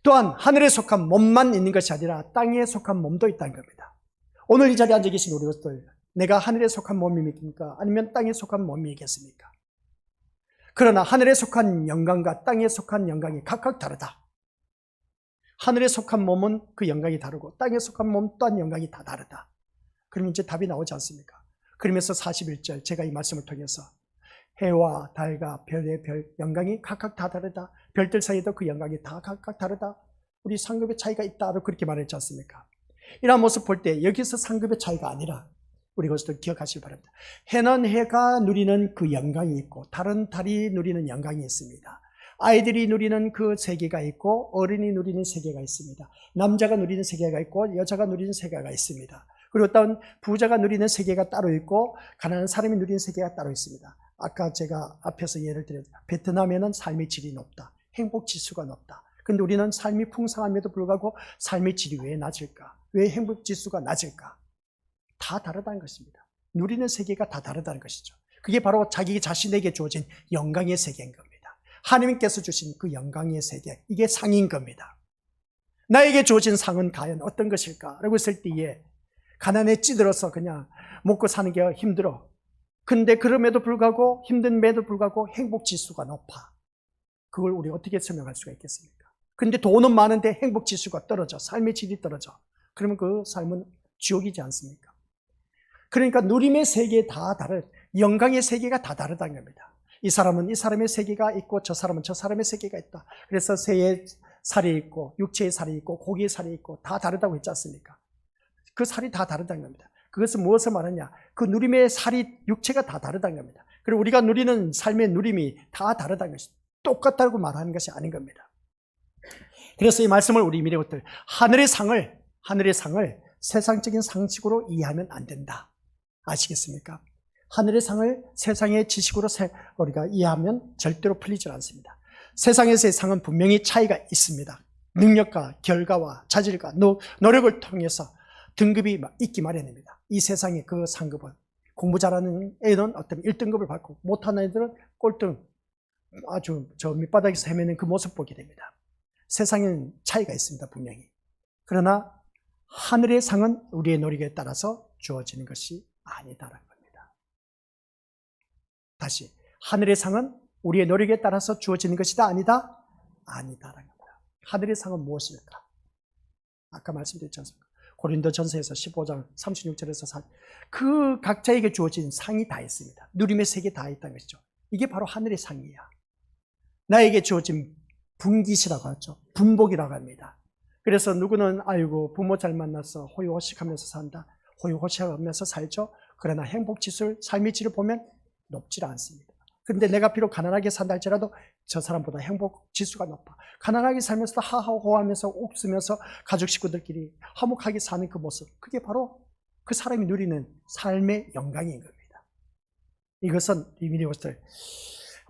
또한 하늘에 속한 몸만 있는 것이 아니라 땅에 속한 몸도 있다는 겁니다. 오늘 이 자리에 앉아 계신 우리 것들, 내가 하늘에 속한 몸입니까? 아니면 땅에 속한 몸이겠습니까? 그러나 하늘에 속한 영광과 땅에 속한 영광이 각각 다르다. 하늘에 속한 몸은 그 영광이 다르고 땅에 속한 몸 또한 영광이 다 다르다. 그러면 이제 답이 나오지 않습니까? 그러면서 41절 제가 이 말씀을 통해서 해와 달과 별의 별 영광이 각각 다 다르다. 별들 사이에도 그 영광이 다 각각 다르다. 우리 상급의 차이가 있다고 그렇게 말했지 않습니까? 이런 모습 볼 때 여기서 상급의 차이가 아니라 우리 그것도 기억하시기 바랍니다. 해는 해가 누리는 그 영광이 있고 다른 달이 누리는 영광이 있습니다. 아이들이 누리는 그 세계가 있고 어른이 누리는 세계가 있습니다. 남자가 누리는 세계가 있고 여자가 누리는 세계가 있습니다. 그리고 어떤 부자가 누리는 세계가 따로 있고 가난한 사람이 누리는 세계가 따로 있습니다. 아까 제가 앞에서 예를 들었죠. 베트남에는 삶의 질이 높다. 행복 지수가 높다. 그런데 우리는 삶이 풍성함에도 불구하고 삶의 질이 왜 낮을까? 왜 행복 지수가 낮을까? 다 다르다는 것입니다. 누리는 세계가 다 다르다는 것이죠. 그게 바로 자기 자신에게 주어진 영광의 세계인 겁니다. 하나님께서 주신 그 영광의 세계, 이게 상인 겁니다. 나에게 주어진 상은 과연 어떤 것일까? 라고 했을 때에 가난에 찌들어서 그냥 먹고 사는 게 힘들어. 근데 그럼에도 불구하고 힘든에도 불구하고 행복 지수가 높아. 그걸 우리 어떻게 설명할 수가 있겠습니까? 근데 돈은 많은데 행복 지수가 떨어져. 삶의 질이 떨어져. 그러면 그 삶은 지옥이지 않습니까? 그러니까 누림의 세계 다 다른, 영광의 세계가 다 다르다는 겁니다. 이 사람은 이 사람의 세계가 있고 저 사람은 저 사람의 세계가 있다. 그래서 새의 살이 있고 육체의 살이 있고 고기의 살이 있고 다 다르다고 했지 않습니까? 그 살이 다 다르다는 겁니다. 그것은 무엇을 말하냐? 그 누림의 살이 육체가 다 다르다는 겁니다. 그리고 우리가 누리는 삶의 누림이 다 다르다는 것입니다. 똑같다고 말하는 것이 아닌 겁니다. 그래서 이 말씀을 우리 미래것들 하늘의 상을 세상적인 상식으로 이해하면 안 된다. 아시겠습니까? 하늘의 상을 세상의 지식으로 우리가 이해하면 절대로 풀리지 않습니다. 세상에서의 상은 분명히 차이가 있습니다. 능력과 결과와 자질과 노력을 통해서 등급이 있기 마련입니다. 이 세상의 그 상급은 공부 잘하는 애는 어떤 1등급을 받고 못하는 애들은 꼴등, 아주 저 밑바닥에서 헤매는 그 모습 보게 됩니다. 세상에는 차이가 있습니다. 분명히. 그러나 하늘의 상은 우리의 노력에 따라서 주어지는 것이 아니다라는 겁니다. 다시, 하늘의 상은 우리의 노력에 따라서 주어지는 것이다? 아니다? 아니다라는 겁니다. 하늘의 상은 무엇일까? 아까 말씀드렸지 않습니까? 고린도전서에서 15장 36절에서 그 각자에게 주어진 상이 다 있습니다. 누림의 색이 다 있다는 것이죠. 이게 바로 하늘의 상이야. 나에게 주어진 분깃이라고 하죠. 분복이라고 합니다. 그래서 누구는 아이고 부모 잘 만나서 호의호식하면서 산다. 호의호식하면서 살죠. 그러나 행복지수, 삶의 질을 보면 높지 않습니다. 그런데 내가 비록 가난하게 산다 할지라도 저 사람보다 행복지수가 높아. 가난하게 살면서도 하하호하면서 웃으면서 가족 식구들끼리 화목하게 사는 그 모습, 그게 바로 그 사람이 누리는 삶의 영광인 겁니다. 이것은 이민이것들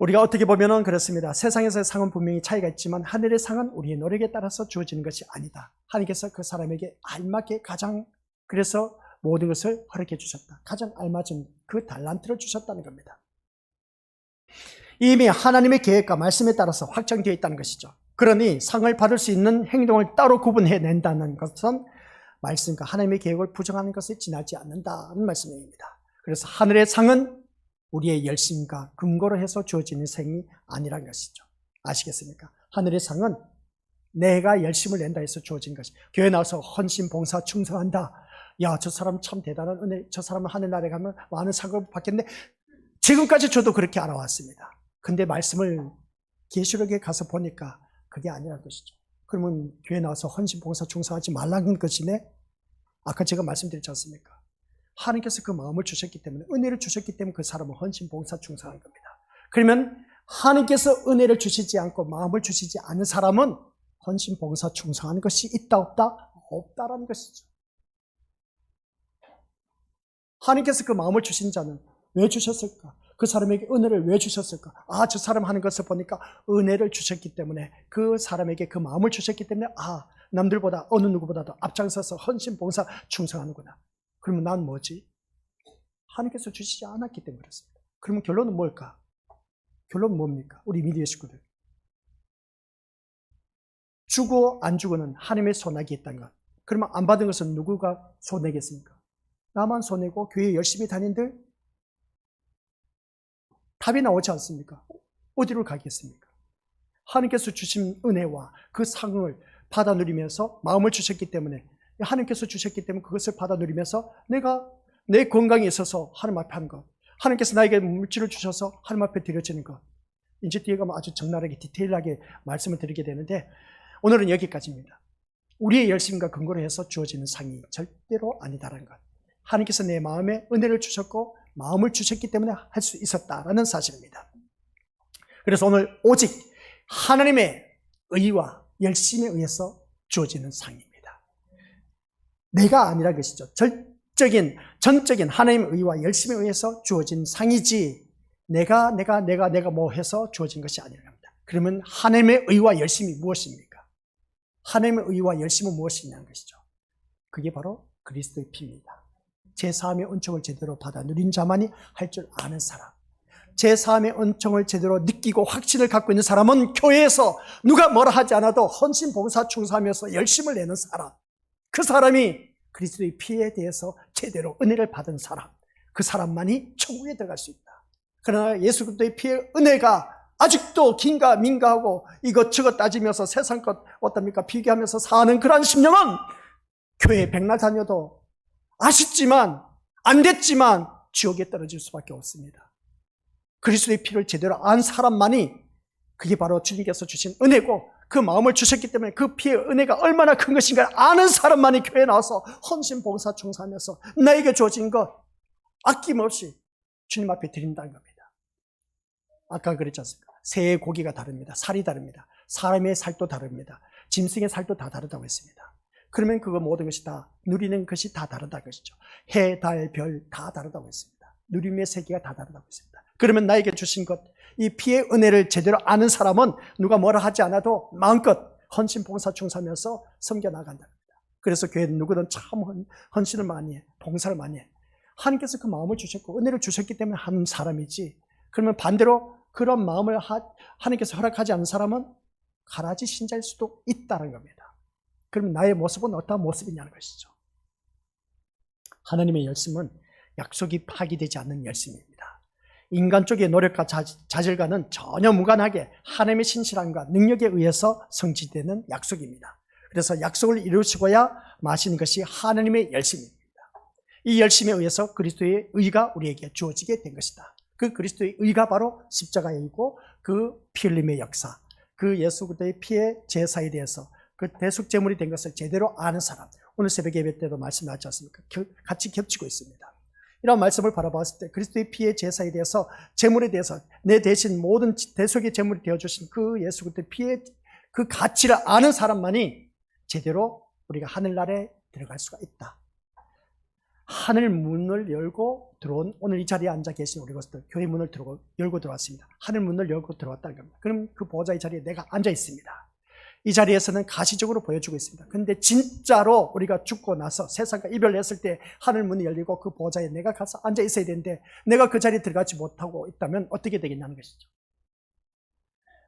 우리가 어떻게 보면은 그렇습니다. 세상에서의 상은 분명히 차이가 있지만 하늘의 상은 우리의 노력에 따라서 주어지는 것이 아니다. 하나님께서 그 사람에게 알맞게 가장 그래서 모든 것을 허락해 주셨다. 가장 알맞은 그 달란트를 주셨다는 겁니다. 이미 하나님의 계획과 말씀에 따라서 확정되어 있다는 것이죠. 그러니 상을 받을 수 있는 행동을 따로 구분해낸다는 것은 말씀과 하나님의 계획을 부정하는 것에 지나지 않는다는 말씀입니다. 그래서 하늘의 상은 우리의 열심과 근거로 해서 주어지는 생이 아니라는 것이죠. 아시겠습니까? 하늘의 상은 내가 열심을 낸다 해서 주어진 것이. 교회 나와서 헌신, 봉사, 충성한다. 야, 저 사람 참 대단한 은혜, 저 사람은 하늘나라에 가면 많은 상을 받겠네. 지금까지 저도 그렇게 알아왔습니다. 근데 말씀을 계시록에 가서 보니까 그게 아니라는 것이죠. 그러면 교회 나와서 헌신, 봉사, 충성하지 말라는 것이네? 아까 제가 말씀드렸지 않습니까? 하나님께서 그 마음을 주셨기 때문에, 은혜를 주셨기 때문에 그 사람은 헌신, 봉사, 충성한 겁니다. 그러면 하나님께서 은혜를 주시지 않고 마음을 주시지 않은 사람은 헌신, 봉사, 충성하는 것이 있다 없다? 없다라는 것이죠. 하나님께서 그 마음을 주신 자는 왜 주셨을까? 그 사람에게 은혜를 왜 주셨을까? 아, 저 사람 하는 것을 보니까 은혜를 주셨기 때문에, 그 사람에게 그 마음을 주셨기 때문에, 아, 남들보다 어느 누구보다도 앞장서서 헌신, 봉사, 충성하는구나. 그러면 난 뭐지? 하나님께서 주시지 않았기 때문에 그렇습니다. 그러면 결론은 뭘까? 결론은 뭡니까? 우리 미디어 식구들. 주고 안 주고는 하나님의 손아귀에 있다는 것. 그러면 안 받은 것은 누구가 손해겠습니까? 나만 손해고 교회 열심히 다닌들 답이 나오지 않습니까? 어디로 가겠습니까? 하나님께서 주신 은혜와 그 상을 받아 누리면서 마음을 주셨기 때문에, 하나님께서 주셨기 때문에 그것을 받아 누리면서 내가 내 건강에 있어서 하나님 앞에 한 것, 하나님께서 나에게 물질을 주셔서 하나님 앞에 드려지는 것, 이제 뒤에 가면 아주 적나라하게 디테일하게 말씀을 드리게 되는데 오늘은 여기까지입니다. 우리의 열심과 근거로 해서 주어지는 상이 절대로 아니다라는 것. 하나님께서 내 마음에 은혜를 주셨고 마음을 주셨기 때문에 할 수 있었다라는 사실입니다. 그래서 오늘 오직 하나님의 의와 열심에 의해서 주어지는 상입니다. 내가 아니라 것이죠. 전적인 하나님의 의와 열심에 의해서 주어진 상이지 내가 뭐 해서 주어진 것이 아니라는 겁니다. 그러면 하나님의 의와 열심이 무엇입니까? 하나님의 의와 열심은 무엇이냐는 것이죠. 그게 바로 그리스도의 피입니다. 제4함의 은총을 제대로 받아 누린 자만이 할 줄 아는 사람, 제4함의 은총을 제대로 느끼고 확신을 갖고 있는 사람은 교회에서 누가 뭐라 하지 않아도 헌신, 봉사, 충성하면서 열심을 내는 사람, 그 사람이 그리스도의 피에 대해서 제대로 은혜를 받은 사람, 그 사람만이 천국에 들어갈 수 있다. 그러나 예수 그리스도의 피의 은혜가 아직도 긴가 민가하고 이것저것 따지면서 세상 것 어떻습니까? 비교하면서 사는 그러한 심령은 교회 백날 다녀도 아쉽지만 안 됐지만 지옥에 떨어질 수밖에 없습니다. 그리스도의 피를 제대로 안 사람만이, 그게 바로 주님께서 주신 은혜고 그 마음을 주셨기 때문에 그 피의 은혜가 얼마나 큰 것인가 아는 사람만이 교회에 나와서 헌신, 봉사, 충성하면서 나에게 주어진 것 아낌없이 주님 앞에 드린다는 겁니다. 아까 그랬지 않습니까? 새의 고기가 다릅니다. 살이 다릅니다. 사람의 살도 다릅니다. 짐승의 살도 다 다르다고 했습니다. 그러면 그거 모든 것이 다 누리는 것이 다 다르다는 것이죠. 해, 달, 별 다 다르다고 했습니다. 누림의 세계가 다 다르다고 했습니다. 그러면 나에게 주신 것, 이 피의 은혜를 제대로 아는 사람은 누가 뭐라 하지 않아도 마음껏 헌신, 봉사, 충성하면서 섬겨나간다. 그래서 교회 누구든 참 헌신을 많이 해, 봉사를 많이 해. 하나님께서 그 마음을 주셨고 은혜를 주셨기 때문에 하는 사람이지, 그러면 반대로 그런 마음을 하나님께서 허락하지 않은 사람은 가라지 신자일 수도 있다는 겁니다. 그러면 나의 모습은 어떤 모습이냐는 것이죠. 하나님의 열심은 약속이 파기되지 않는 열심입니다. 인간 쪽의 노력과 자질과는 전혀 무관하게 하나님의 신실함과 능력에 의해서 성취되는 약속입니다. 그래서 약속을 이루시고야 마시는 것이 하나님의 열심입니다. 이 열심에 의해서 그리스도의 의가 우리에게 주어지게 된 것이다. 그 그리스도의 의가 바로 십자가이고 그 피 흘림의 역사, 그 예수 그리스도의 피의 제사에 대해서 그 대속제물이 된 것을 제대로 아는 사람, 오늘 새벽 예배 때도 말씀하지 않습니까? 같이 겹치고 있습니다. 이런 말씀을 바라봤을 때 그리스도의 피의 제사에 대해서, 제물에 대해서 내 대신 모든 대속의 제물이 되어주신 그 예수 그리스도의 피의 그 가치를 아는 사람만이 제대로 우리가 하늘나라에 들어갈 수가 있다. 하늘 문을 열고 들어온, 오늘 이 자리에 앉아 계신 우리 것들 교회 문을 열고 들어왔습니다. 하늘 문을 열고 들어왔다는 겁니다. 그럼 그 보호자의 자리에 내가 앉아 있습니다. 이 자리에서는 가시적으로 보여주고 있습니다. 그런데 진짜로 우리가 죽고 나서 세상과 이별했을 때 하늘 문이 열리고 그 보호자에 내가 가서 앉아 있어야 되는데 내가 그 자리에 들어가지 못하고 있다면 어떻게 되겠냐는 것이죠.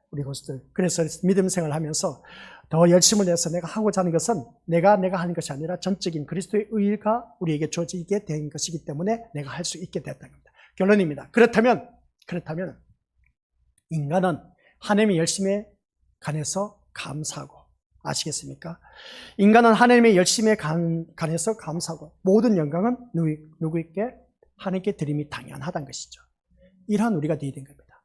우리 것들, 그래서 믿음 생활을 하면서 더 열심을 내서 내가 하고자 하는 것은 내가 하는 것이 아니라 전적인 그리스도의 의가 우리에게 주어지게 된 것이기 때문에 내가 할 수 있게 됐다는 겁니다. 결론입니다. 그렇다면 인간은 하나님의 열심에 관해서 감사하고, 아시겠습니까? 인간은 하나님의 열심에 관해서 감사하고 모든 영광은 누구에게? 하나님께 드림이 당연하다는 것이죠. 이러한 우리가 되어야 된 겁니다.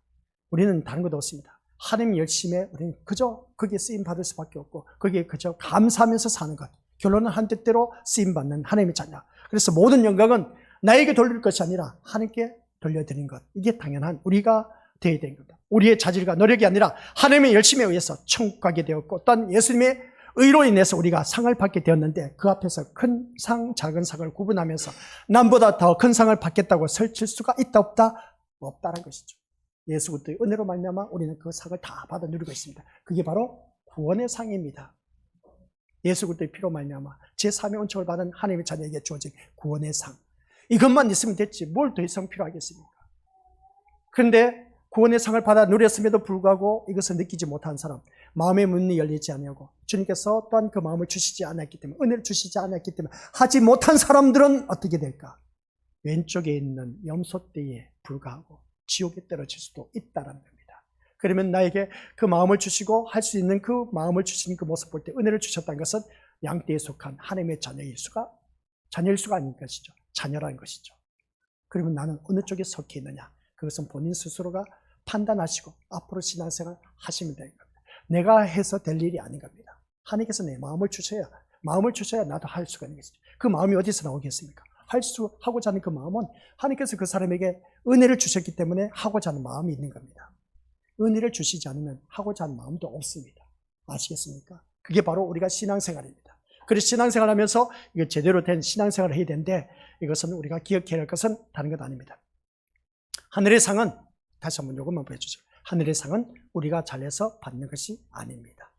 우리는 다른 것도 없습니다. 하나님의 열심에 우리는 그저 거기에 쓰임받을 수밖에 없고 거기에 그저 감사하면서 사는 것. 결론은 한 뜻대로 쓰임받는 하나님의 자녀. 그래서 모든 영광은 나에게 돌릴 것이 아니라 하나님께 돌려드리는 것. 이게 당연한 우리가 되어야 되는 겁니다. 우리의 자질과 노력이 아니라 하나님의 열심에 의해서 천국 가게 되었고 또한 예수님의 의로 인해서 우리가 상을 받게 되었는데 그 앞에서 큰 상, 작은 상을 구분하면서 남보다 더 큰 상을 받겠다고 설칠 수가 있다 없다? 없다는 것이죠. 예수 그리스도의 은혜로 말미암아 우리는 그 상을 다 받아 누리고 있습니다. 그게 바로 구원의 상입니다. 예수 그리스도의 피로 말미암아 제3의 은총을 받은 하나님의 자녀에게 주어진 구원의 상. 이것만 있으면 됐지 뭘 더 이상 필요하겠습니까? 그런데 구원의 상을 받아 누렸음에도 불구하고 이것을 느끼지 못한 사람, 마음의 문이 열리지 않냐고, 주님께서 또한 그 마음을 주시지 않았기 때문에, 은혜를 주시지 않았기 때문에 하지 못한 사람들은 어떻게 될까? 왼쪽에 있는 염소떼에 불과하고 지옥에 떨어질 수도 있다는 겁니다. 그러면 나에게 그 마음을 주시고 할 수 있는 그 마음을 주시는 그 모습 볼 때 은혜를 주셨다는 것은 양떼에 속한 하나님의 자녀일 수가 아닌 것이죠. 자녀라는 것이죠. 그러면 나는 어느 쪽에 속해 있느냐? 그것은 본인 스스로가 판단하시고 앞으로 신앙생활 하시면 되는 겁니다. 내가 해서 될 일이 아닌 겁니다. 하나님께서 내 마음을 주셔야 나도 할 수가 있는 것이죠. 그 마음이 어디서 나오겠습니까? 하고자 하는 그 마음은 하나님께서 그 사람에게 은혜를 주셨기 때문에 하고자 하는 마음이 있는 겁니다. 은혜를 주시지 않으면 하고자 하는 마음도 없습니다. 아시겠습니까? 그게 바로 우리가 신앙생활입니다. 그래서 신앙생활하면서 이게 제대로 된 신앙생활을 해야 되는데 이것은 우리가 기억해야 할 것은 다른 것 아닙니다. 하늘의 상은, 다시 한번 이것만 보여주세요. 하늘의 상은 우리가 잘해서 받는 것이 아닙니다.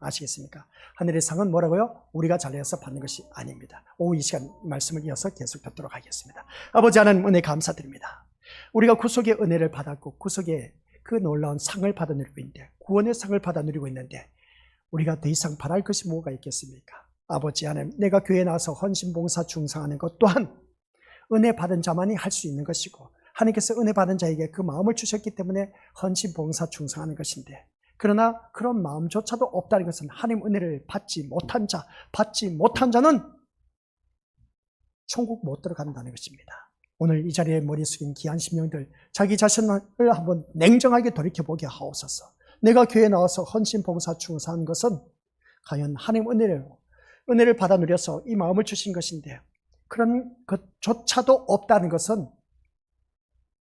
아시겠습니까? 하늘의 상은 뭐라고요? 우리가 잘해서 받는 것이 아닙니다. 오후 이 시간 말씀을 이어서 계속 듣도록 하겠습니다. 아버지 하나님 은혜 감사드립니다. 우리가 구속의 은혜를 받았고 구속의 그 놀라운 상을 받아 누리고 있는데, 구원의 상을 받아 누리고 있는데 우리가 더 이상 바랄 것이 뭐가 있겠습니까? 아버지 하나님, 내가 교회에 나와서 헌신, 봉사, 충성하는 것 또한 은혜 받은 자만이 할 수 있는 것이고 하나님께서 은혜 받은 자에게 그 마음을 주셨기 때문에 헌신, 봉사, 충성하는 것인데, 그러나 그런 마음조차도 없다는 것은 하나님 은혜를 받지 못한 자는 천국 못 들어간다는 것입니다. 오늘 이 자리에 머리 숙인 귀한 심령들, 자기 자신을 한번 냉정하게 돌이켜보게 하옵소서. 내가 교회에 나와서 헌신, 봉사, 충성한 것은 과연 하나님 은혜를 받아 누려서 이 마음을 주신 것인데 그런 것조차도 없다는 것은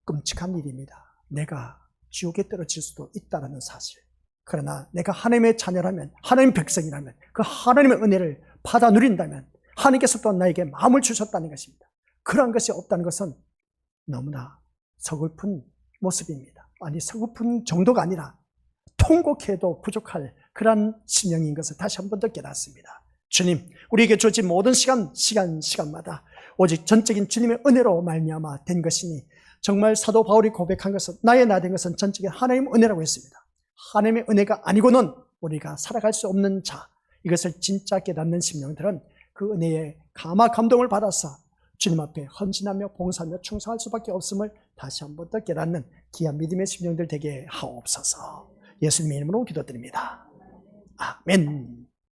끔찍한 일입니다. 내가 지옥에 떨어질 수도 있다는 사실. 그러나 내가 하나님의 자녀라면, 하나님의 백성이라면, 그 하나님의 은혜를 받아 누린다면 하나님께서 또한 나에게 마음을 주셨다는 것입니다. 그런 것이 없다는 것은 너무나 서글픈 모습입니다. 아니, 서글픈 정도가 아니라 통곡해도 부족할 그런 심령인 것을 다시 한 번 더 깨닫습니다. 주님, 우리에게 주어진 모든 시간마다 오직 전적인 주님의 은혜로 말미암아 된 것이니 정말 사도 바울이 고백한 것은 나의 나 된 것은 전적인 하나님의 은혜라고 했습니다. 하나님의 은혜가 아니고는 우리가 살아갈 수 없는 자, 이것을 진짜 깨닫는 심령들은 그 은혜에 감화 감동을 받아서 주님 앞에 헌신하며 봉사하며 충성할 수밖에 없음을 다시 한 번 더 깨닫는 귀한 믿음의 심령들 되게 하옵소서. 예수님의 이름으로 기도드립니다. 아멘.